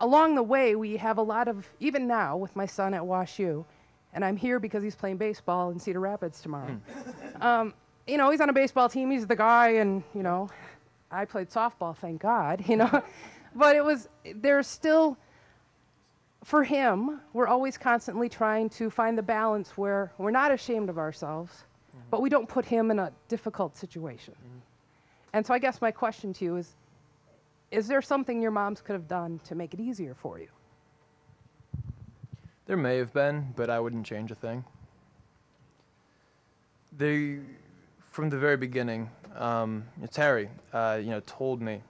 along the way, we have a lot of, even now with my son at WashU, and I'm here because he's playing baseball in Cedar Rapids tomorrow. You know, he's on a baseball team, he's the guy, and, you know, I played softball, thank God, you know. But there's still, for him, we're always constantly trying to find the balance where we're not ashamed of ourselves, but we don't put him in a difficult situation. And so I guess my question to you is there something your moms could have done to make it easier for you? There may have been, but I wouldn't change a thing. From the very beginning, Terry, you know, told me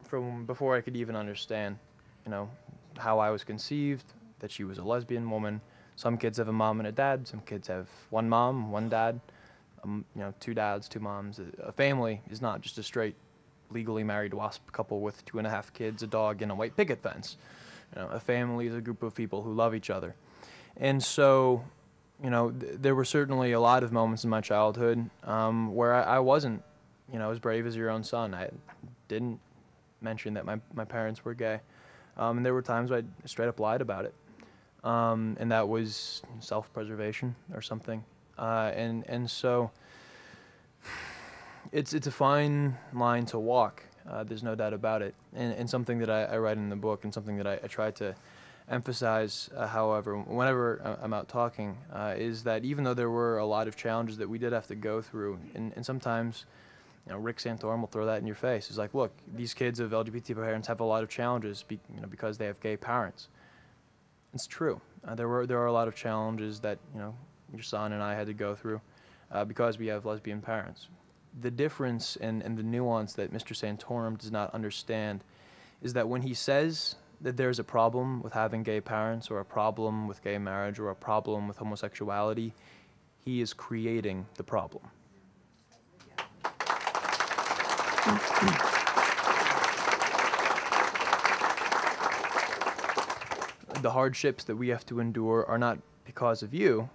from before I could even understand, you know, how I was conceived, that she was a lesbian woman. Some kids have a mom and a dad. Some kids have one mom, one dad. You know, two dads, two moms. A family is not just a straight, legally married WASP couple with 2.5 kids, a dog, and a white picket fence. You know, a family is a group of people who love each other. And so, you know, there were certainly a lot of moments in my childhood where I wasn't, you know, as brave as your own son. I didn't mention that my parents were gay. And there were times I straight up lied about it. And that was self-preservation or something. And so it's a fine line to walk. There's no doubt about it. And something that I write in the book, and something that I try to emphasize, however, whenever I'm out talking, is that even though there were a lot of challenges that we did have to go through, and sometimes, you know, Rick Santorum will throw that in your face. He's like, look, these kids of LGBT parents have a lot of challenges you know, because they have gay parents. It's true. There are a lot of challenges that, you know, your son and I had to go through because we have lesbian parents. The difference and the nuance that Mr. Santorum does not understand is that when he says that there's a problem with having gay parents, or a problem with gay marriage, or a problem with homosexuality, he is creating the problem. The hardships that we have to endure are not because of you,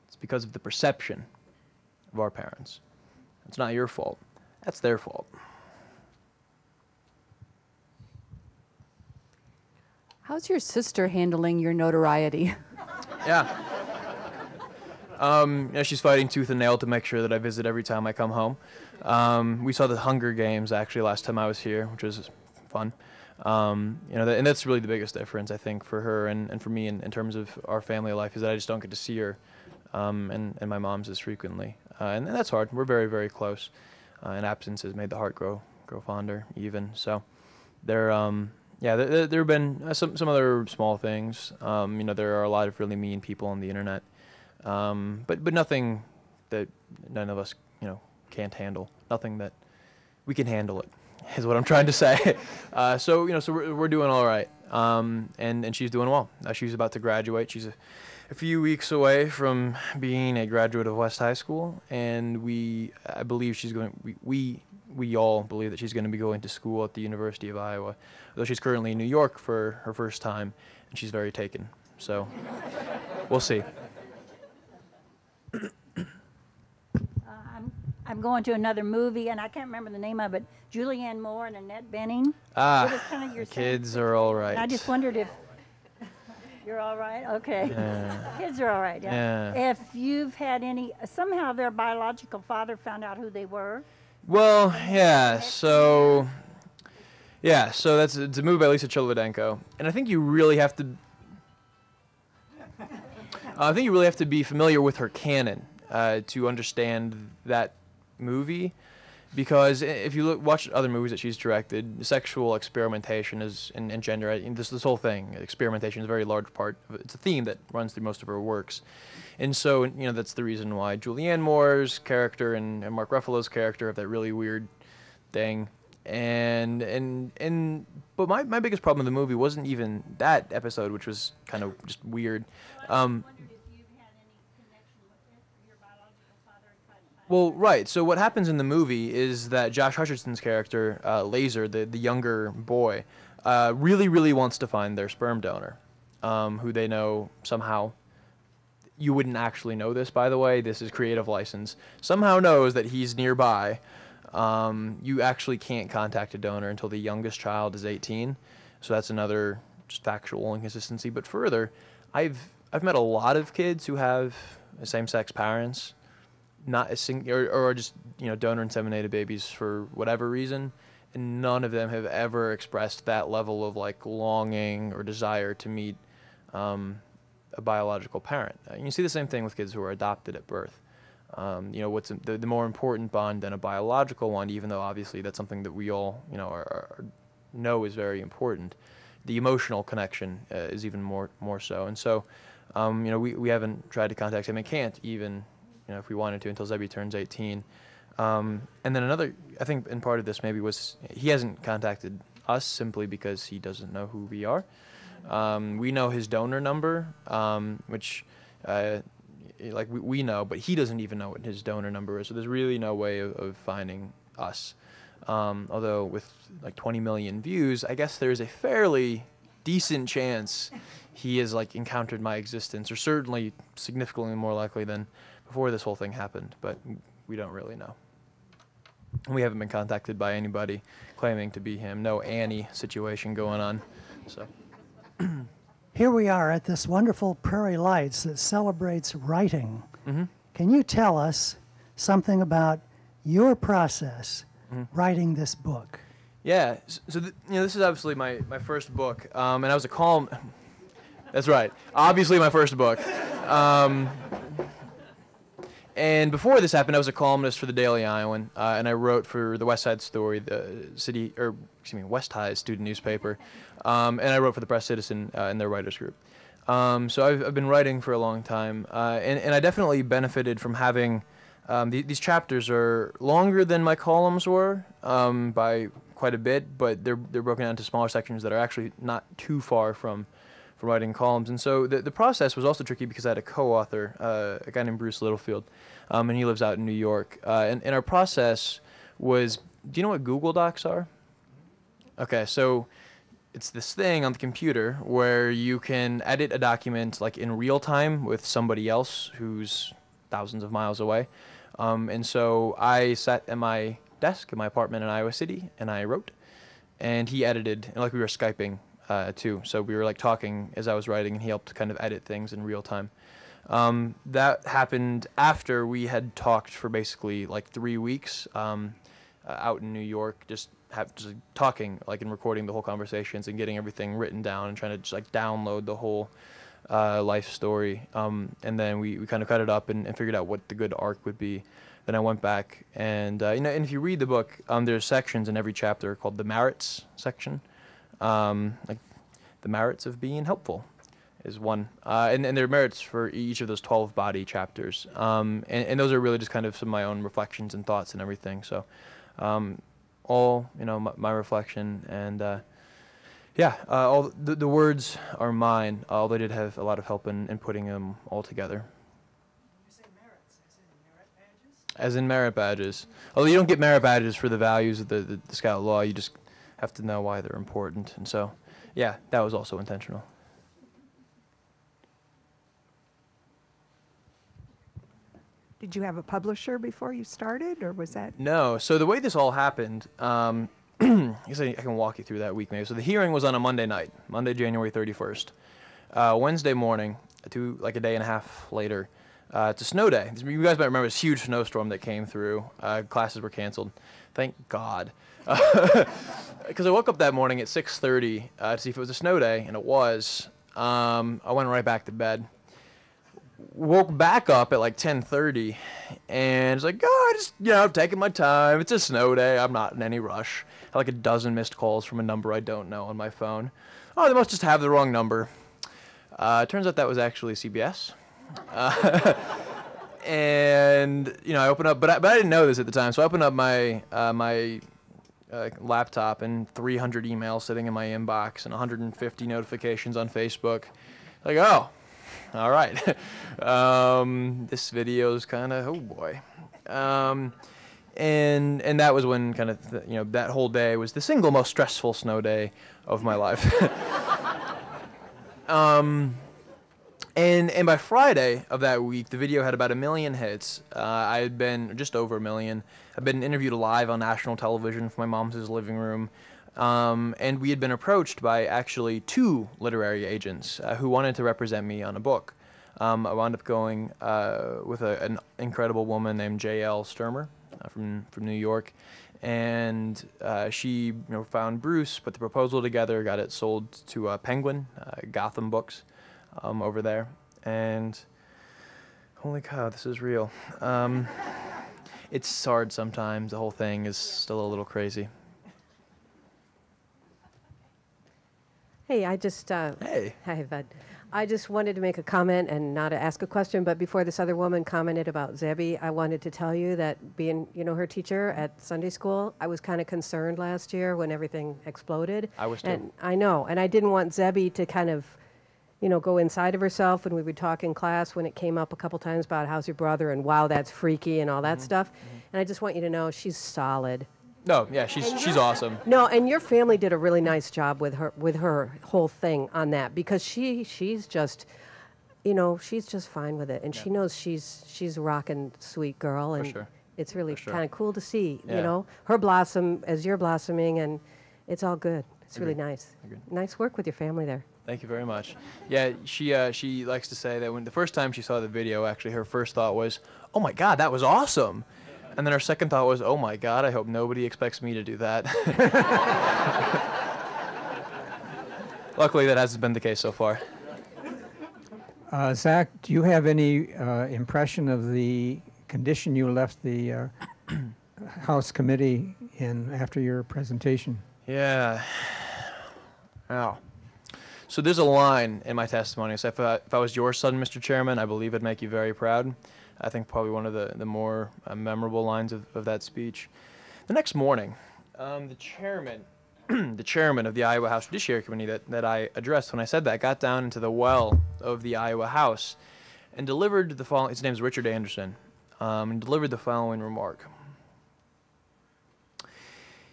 it's because of the perception of our parents. It's not your fault, that's their fault. How's your sister handling your notoriety? Yeah. You know, she's fighting tooth and nail to make sure that I visit every time I come home. We saw the Hunger Games actually last time I was here, which was fun. You know, and that's really the biggest difference, I think, for her and for me in terms of our family life, is that I just don't get to see her and my mom's as frequently. And that's hard. We're very, very close. And absence has made the heart grow fonder even. So there have been some other small things. You know, there are a lot of really mean people on the internet. But nothing that none of us, you know, can't handle. Nothing that we can handle it, is what I'm trying to say. So, you know, so we're doing all right. And she's doing well. She's about to graduate. She's a few weeks away from being a graduate of West High School, and I believe she's going. We all believe that she's going to be going to school at the University of Iowa, though she's currently in New York for her first time, and she's very taken. So, we'll see. I'm going to another movie, and I can't remember the name of it. Julianne Moore and Annette Bening. Ah, It was kind of your kids are all right. And I just wondered if you're all right. Okay, kids are all right. Yeah. If you've had any, somehow their biological father found out who they were. Well, yeah. So it's a movie by Lisa Cholodenko, and I think you really have to. I think you really have to be familiar with her canon to understand that movie, because if you watch other movies that she's directed, sexual experimentation and gender, this whole thing, experimentation is a very large part of it. It's a theme that runs through most of her works. And so, you know, that's the reason why Julianne Moore's character and Mark Ruffalo's character have that really weird thing. But my biggest problem with the movie wasn't even that episode, which was kind of just weird. Well, right. So what happens in the movie is that Josh Hutcherson's character, Laser, the younger boy, really wants to find their sperm donor, who they know somehow. You wouldn't actually know this, by the way. This is creative license. Somehow knows that he's nearby. You actually can't contact a donor until the youngest child is 18. So that's another just factual inconsistency. But further, I've met a lot of kids who have same-sex parents, not a or just donor inseminated babies for whatever reason, and none of them have ever expressed that level of like longing or desire to meet a biological parent. You see the same thing with kids who are adopted at birth. What's the more important bond than a biological one, even though obviously that's something that we all know is very important. The emotional connection is even more so. And so, we haven't tried to contact him and can't even, if we wanted to, until Zebby turns 18. And then another, I think, in part of this maybe was he hasn't contacted us simply because he doesn't know who we are. We know his donor number, which we know, but he doesn't even know what his donor number is. So there's really no way of finding us. Although with like 20 million views, I guess there's a fairly decent chance he has like encountered my existence, or certainly significantly more likely than before this whole thing happened. But we don't really know. We haven't been contacted by anybody claiming to be him. No Annie situation going on. So. Here we are at this wonderful Prairie Lights that celebrates writing. Mm-hmm. Can you tell us something about your process writing this book? Yeah, so this is obviously my first book, and I was a column. That's right, obviously my first book. And before this happened, I was a columnist for the Daily Iowan, and I wrote for the West Side Story, the West High student newspaper, and I wrote for the Press Citizen in their writers group. So I've been writing for a long time, and I definitely benefited from having these chapters are longer than my columns were by quite a bit, but they're broken down into smaller sections that are actually not too far from writing columns. And so the process was also tricky because I had a co-author, a guy named Bruce Littlefield, and he lives out in New York. And our process was, do you know what Google Docs are? Okay, so it's this thing on the computer where you can edit a document like in real time with somebody else who's thousands of miles away. And so I sat at my desk in my apartment in Iowa City and I wrote, and he edited, and like we were Skyping too. So we were like talking as I was writing, and he helped kind of edit things in real time. That happened after we had talked for basically like 3 weeks out in New York, just talking like and recording the whole conversations and getting everything written down and trying to just like download the whole life story. And then we kind of cut it up and figured out what the good arc would be. Then I went back and and if you read the book, there's sections in every chapter called the merits section. Like the merits of being helpful is one, and there are merits for each of those 12 body chapters, and those are really just kind of some of my own reflections and thoughts and everything. So all my reflection, and all the words are mine, although I did have a lot of help in putting them all together. You say merits, as in merit badges? As in merit badges. Although you don't get merit badges for the values of the Scout Law, you just have to know why they're important. And so, yeah, that was also intentional. Did you have a publisher before you started, or was that? No. So the way this all happened, I guess I can walk you through that week maybe. So the hearing was on a Monday night, Monday, January 31st. Wednesday morning, like a day and a half later, it's a snow day. You guys might remember this huge snowstorm that came through. Classes were canceled. Thank God. Because I woke up that morning at 6:30 to see if it was a snow day, and it was. I went right back to bed. Woke back up at like 10:30, and it's like, just taking my time. It's a snow day. I'm not in any rush. I had like a dozen missed calls from a number I don't know on my phone. Oh, they must just have the wrong number. Turns out that was actually CBS. And I opened up, but I didn't know this at the time. So I opened up my laptop, and 300 emails sitting in my inbox and 150 notifications on Facebook. Like, oh, all right. This video is kind of, oh boy. and that was when kind of that whole day was the single most stressful snow day of my life. And by Friday of that week, the video had about 1 million hits. I had been just over 1 million. I'd been interviewed live on national television from my mom's living room. And we had been approached by actually 2 literary agents who wanted to represent me on a book. I wound up going with an incredible woman named J.L. Sturmer from New York. And she found Bruce, put the proposal together, got it sold to Penguin, Gotham Books. Over there, and holy cow, this is real. It's hard sometimes. The whole thing is still a little crazy. Hey, I just Hey. Hi, Bud. I just wanted to make a comment and not to ask a question, but before this other woman commented about Zebby, I wanted to tell you that being, her teacher at Sunday school, I was kind of concerned last year when everything exploded. I was too. And I know, and I didn't want Zebby to kind of go inside of herself when we would talk in class when it came up a couple times about how's your brother and wow, that's freaky and all that stuff. And I just want you to know she's solid. No, yeah, she's awesome. No, and your family did a really nice job with her whole thing on that because she's just, she's just fine with it and she knows she's a rockin' sweet girl and sure. it's really For sure. kind of cool to see, Yeah. her blossom as you're blossoming and it's all good. It's really Agreed. nice. Agreed. Nice work with your family there. Thank you very much. Yeah, she likes to say that when the first time she saw the video, actually her first thought was, "Oh my God, that was awesome," and then her second thought was, "Oh my God, I hope nobody expects me to do that." Luckily, that hasn't been the case so far. Zach, do you have any impression of the condition you left the House committee in after your presentation? Yeah. Wow. So there's a line in my testimony. So if I was your son, Mr. Chairman, I believe it'd make you very proud. I think probably one of the more memorable lines of that speech. The next morning, the chairman of the Iowa House Judiciary Committee that I addressed when I said that got down into the well of the Iowa House and delivered the following. His name's Richard Anderson, and delivered the following remark.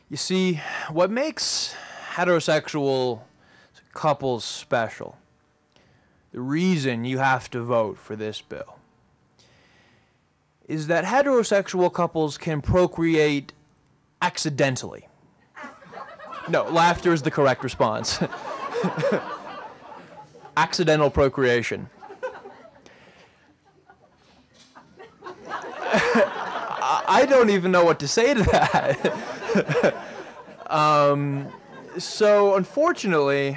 You see, what makes heterosexual couples special, the reason you have to vote for this bill, is that heterosexual couples can procreate accidentally. No, laughter is the correct response. Accidental procreation. I don't even know what to say to that. So unfortunately,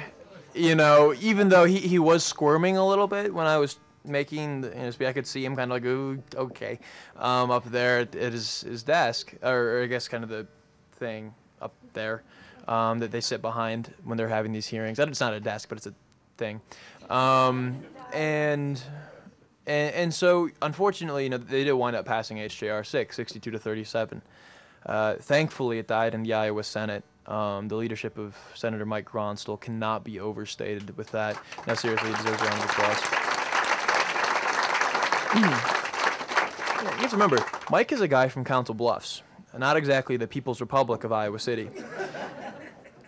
even though he was squirming a little bit when I was making the speech, I could see him kind of like, ooh, okay, up there at his desk, or I guess kind of the thing up there that they sit behind when they're having these hearings. It's not a desk, but it's a thing. And so, unfortunately, they did wind up passing HJR 6, 62-37. Thankfully, it died in the Iowa Senate. The leadership of Senator Mike Gronstal cannot be overstated with that. Now, seriously, he deserves a round of applause. You have to remember, Mike is a guy from Council Bluffs, not exactly the People's Republic of Iowa City.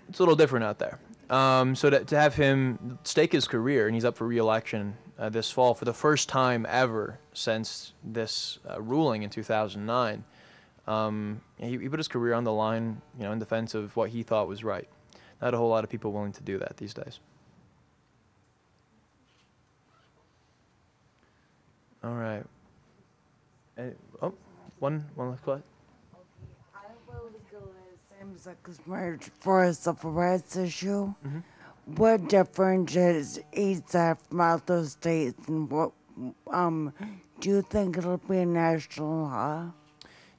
It's a little different out there. So to have him stake his career, and he's up for re-election this fall for the first time ever since this ruling in 2009, he put his career on the line, in defense of what he thought was right. Not a whole lot of people willing to do that these days. All right. One last question. Iowa legalized same-sex marriage for a civil rights issue. What differentiates ESA from other states, and what do you think it'll be a national law?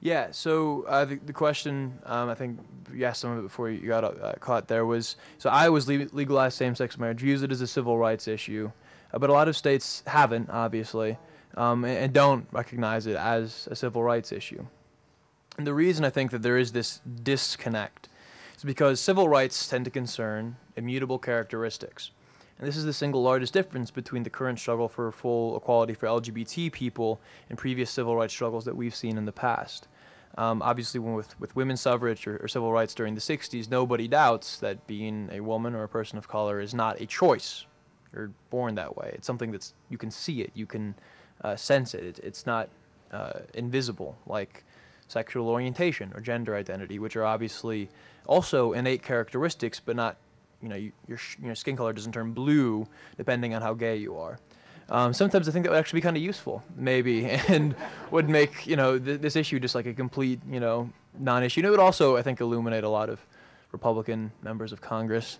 Yeah, so the question, I think you asked some of it before you got caught there, was, so Iowa's legalized same-sex marriage, views it as a civil rights issue, but a lot of states haven't, obviously, and don't recognize it as a civil rights issue. And the reason I think that there is this disconnect is because civil rights tend to concern immutable characteristics. And this is the single largest difference between the current struggle for full equality for LGBT people and previous civil rights struggles that we've seen in the past. Obviously, with women's suffrage or civil rights during the 60s, nobody doubts that being a woman or a person of color is not a choice. You're born that way. It's something that's, you can see it, you can sense it. It's not invisible, like sexual orientation or gender identity, which are obviously also innate characteristics, but not, your skin color doesn't turn blue depending on how gay you are. Sometimes I think that would actually be kind of useful, maybe, and would make, this issue just like a complete, non-issue. And it would also, I think, illuminate a lot of Republican members of Congress.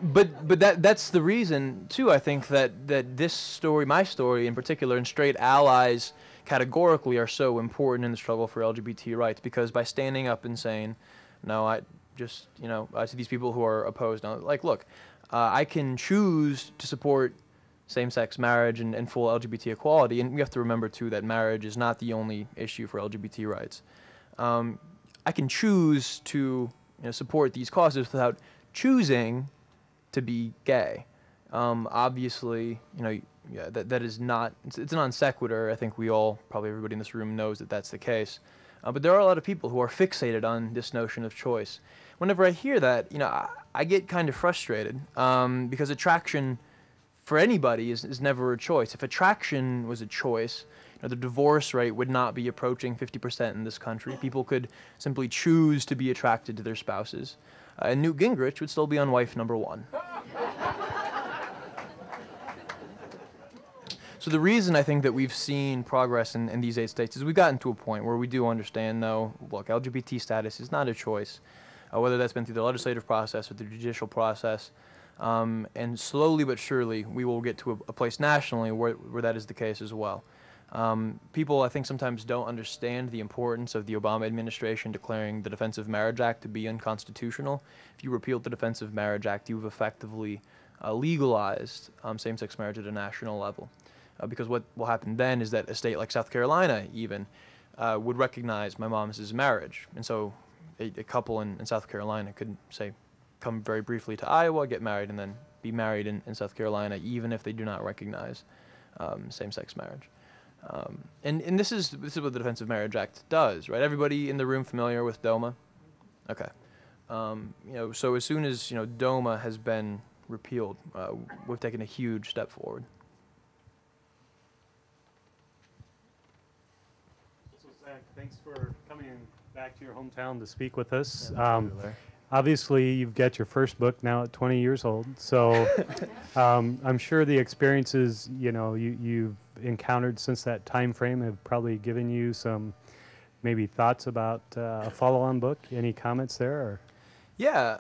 But that's the reason, too, I think, that this story, my story in particular, and straight allies categorically are so important in the struggle for LGBT rights, because by standing up and saying, no, I just, to these people who are opposed, now, like, look, I can choose to support same-sex marriage and full LGBT equality, and we have to remember, too, that marriage is not the only issue for LGBT rights. I can choose to support these causes without choosing to be gay. Obviously, that is not, it's a non sequitur. I think we all, probably everybody in this room knows that that's the case. But there are a lot of people who are fixated on this notion of choice. Whenever I hear that, I get kind of frustrated, because attraction for anybody is never a choice. If attraction was a choice, the divorce rate would not be approaching 50% in this country. People could simply choose to be attracted to their spouses. And Newt Gingrich would still be on wife number 1. So the reason I think that we've seen progress in these 8 states is we've gotten to a point where we do understand, no, look, LGBT status is not a choice, whether that's been through the legislative process or the judicial process. And slowly but surely, we will get to a place nationally where that is the case as well. People, I think, sometimes don't understand the importance of the Obama administration declaring the Defense of Marriage Act to be unconstitutional. If you repealed the Defense of Marriage Act, you've effectively legalized same-sex marriage at a national level. Because what will happen then is that a state like South Carolina even would recognize my mom's marriage. And so a couple in South Carolina could, say, come very briefly to Iowa, get married, and then be married in South Carolina, even if they do not recognize same-sex marriage. And this is what the Defense of Marriage Act does, right? Everybody in the room familiar with DOMA? Okay. So as soon as DOMA has been repealed, we've taken a huge step forward. So Zach, thanks for coming back to your hometown to speak with us. Yeah, obviously, you've got your first book now at 20 years old, so I'm sure the experiences you've encountered since that time frame have probably given you some maybe thoughts about a follow-on book. Any comments there? Or? Yeah,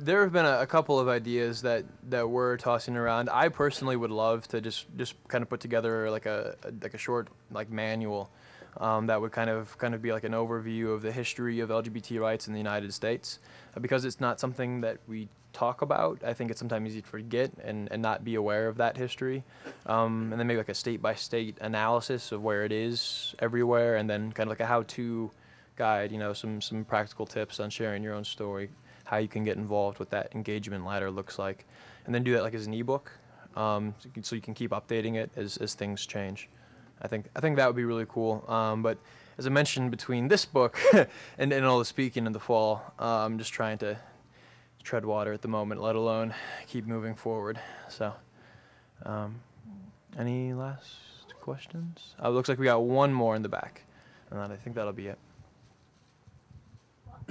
there have been a couple of ideas that we're tossing around. I personally would love to just kind of put together like a short manual that would kind of be like an overview of the history of LGBT rights in the United States, because it's not something that we talk about. I think it's sometimes easy to forget and not be aware of that history, and then maybe like a state-by-state analysis of where it is everywhere, and then kind of like a how-to guide, some practical tips on sharing your own story, how you can get involved, what that engagement ladder looks like, and then do that like as an ebook, so you can keep updating it as things change. I think that would be really cool. But as I mentioned, between this book and all the speaking in the fall, I'm just trying to tread water at the moment, let alone keep moving forward. So, any last questions? It looks like we got one more in the back, and then I think that'll be it.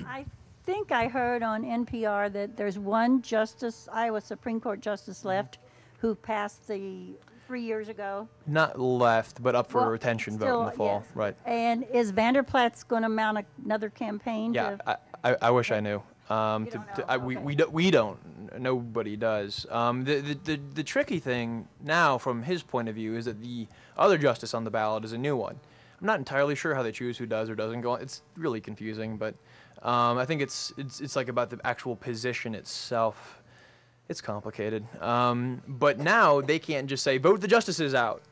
I think I heard on NPR that there's one justice, Iowa Supreme Court justice left, who passed the 3 years ago. Not left, but up for a retention vote in the fall, yes. Right? And is Vanderplat's going to mount another campaign? Yeah, I wish I knew. We don't. Nobody does. The tricky thing now, from his point of view, is that the other justice on the ballot is a new one. I'm not entirely sure how they choose who does or doesn't go on. It's really confusing, but I think it's like about the actual position itself. It's complicated. But now they can't just say, vote the justices out,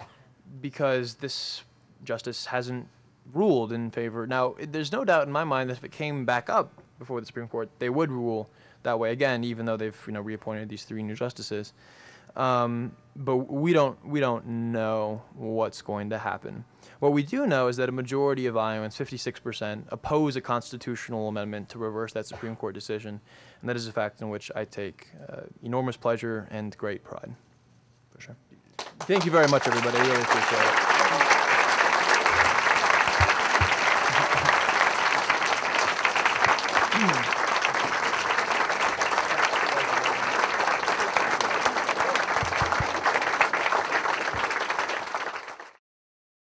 because this justice hasn't ruled in favor. Now, there's no doubt in my mind that if it came back up before the Supreme Court, they would rule that way again, even though they've reappointed these 3 new justices. But we don't know what's going to happen. What we do know is that a majority of Iowans, 56%, oppose a constitutional amendment to reverse that Supreme Court decision, and that is a fact in which I take enormous pleasure and great pride. For sure. Thank you very much, everybody. I really appreciate it.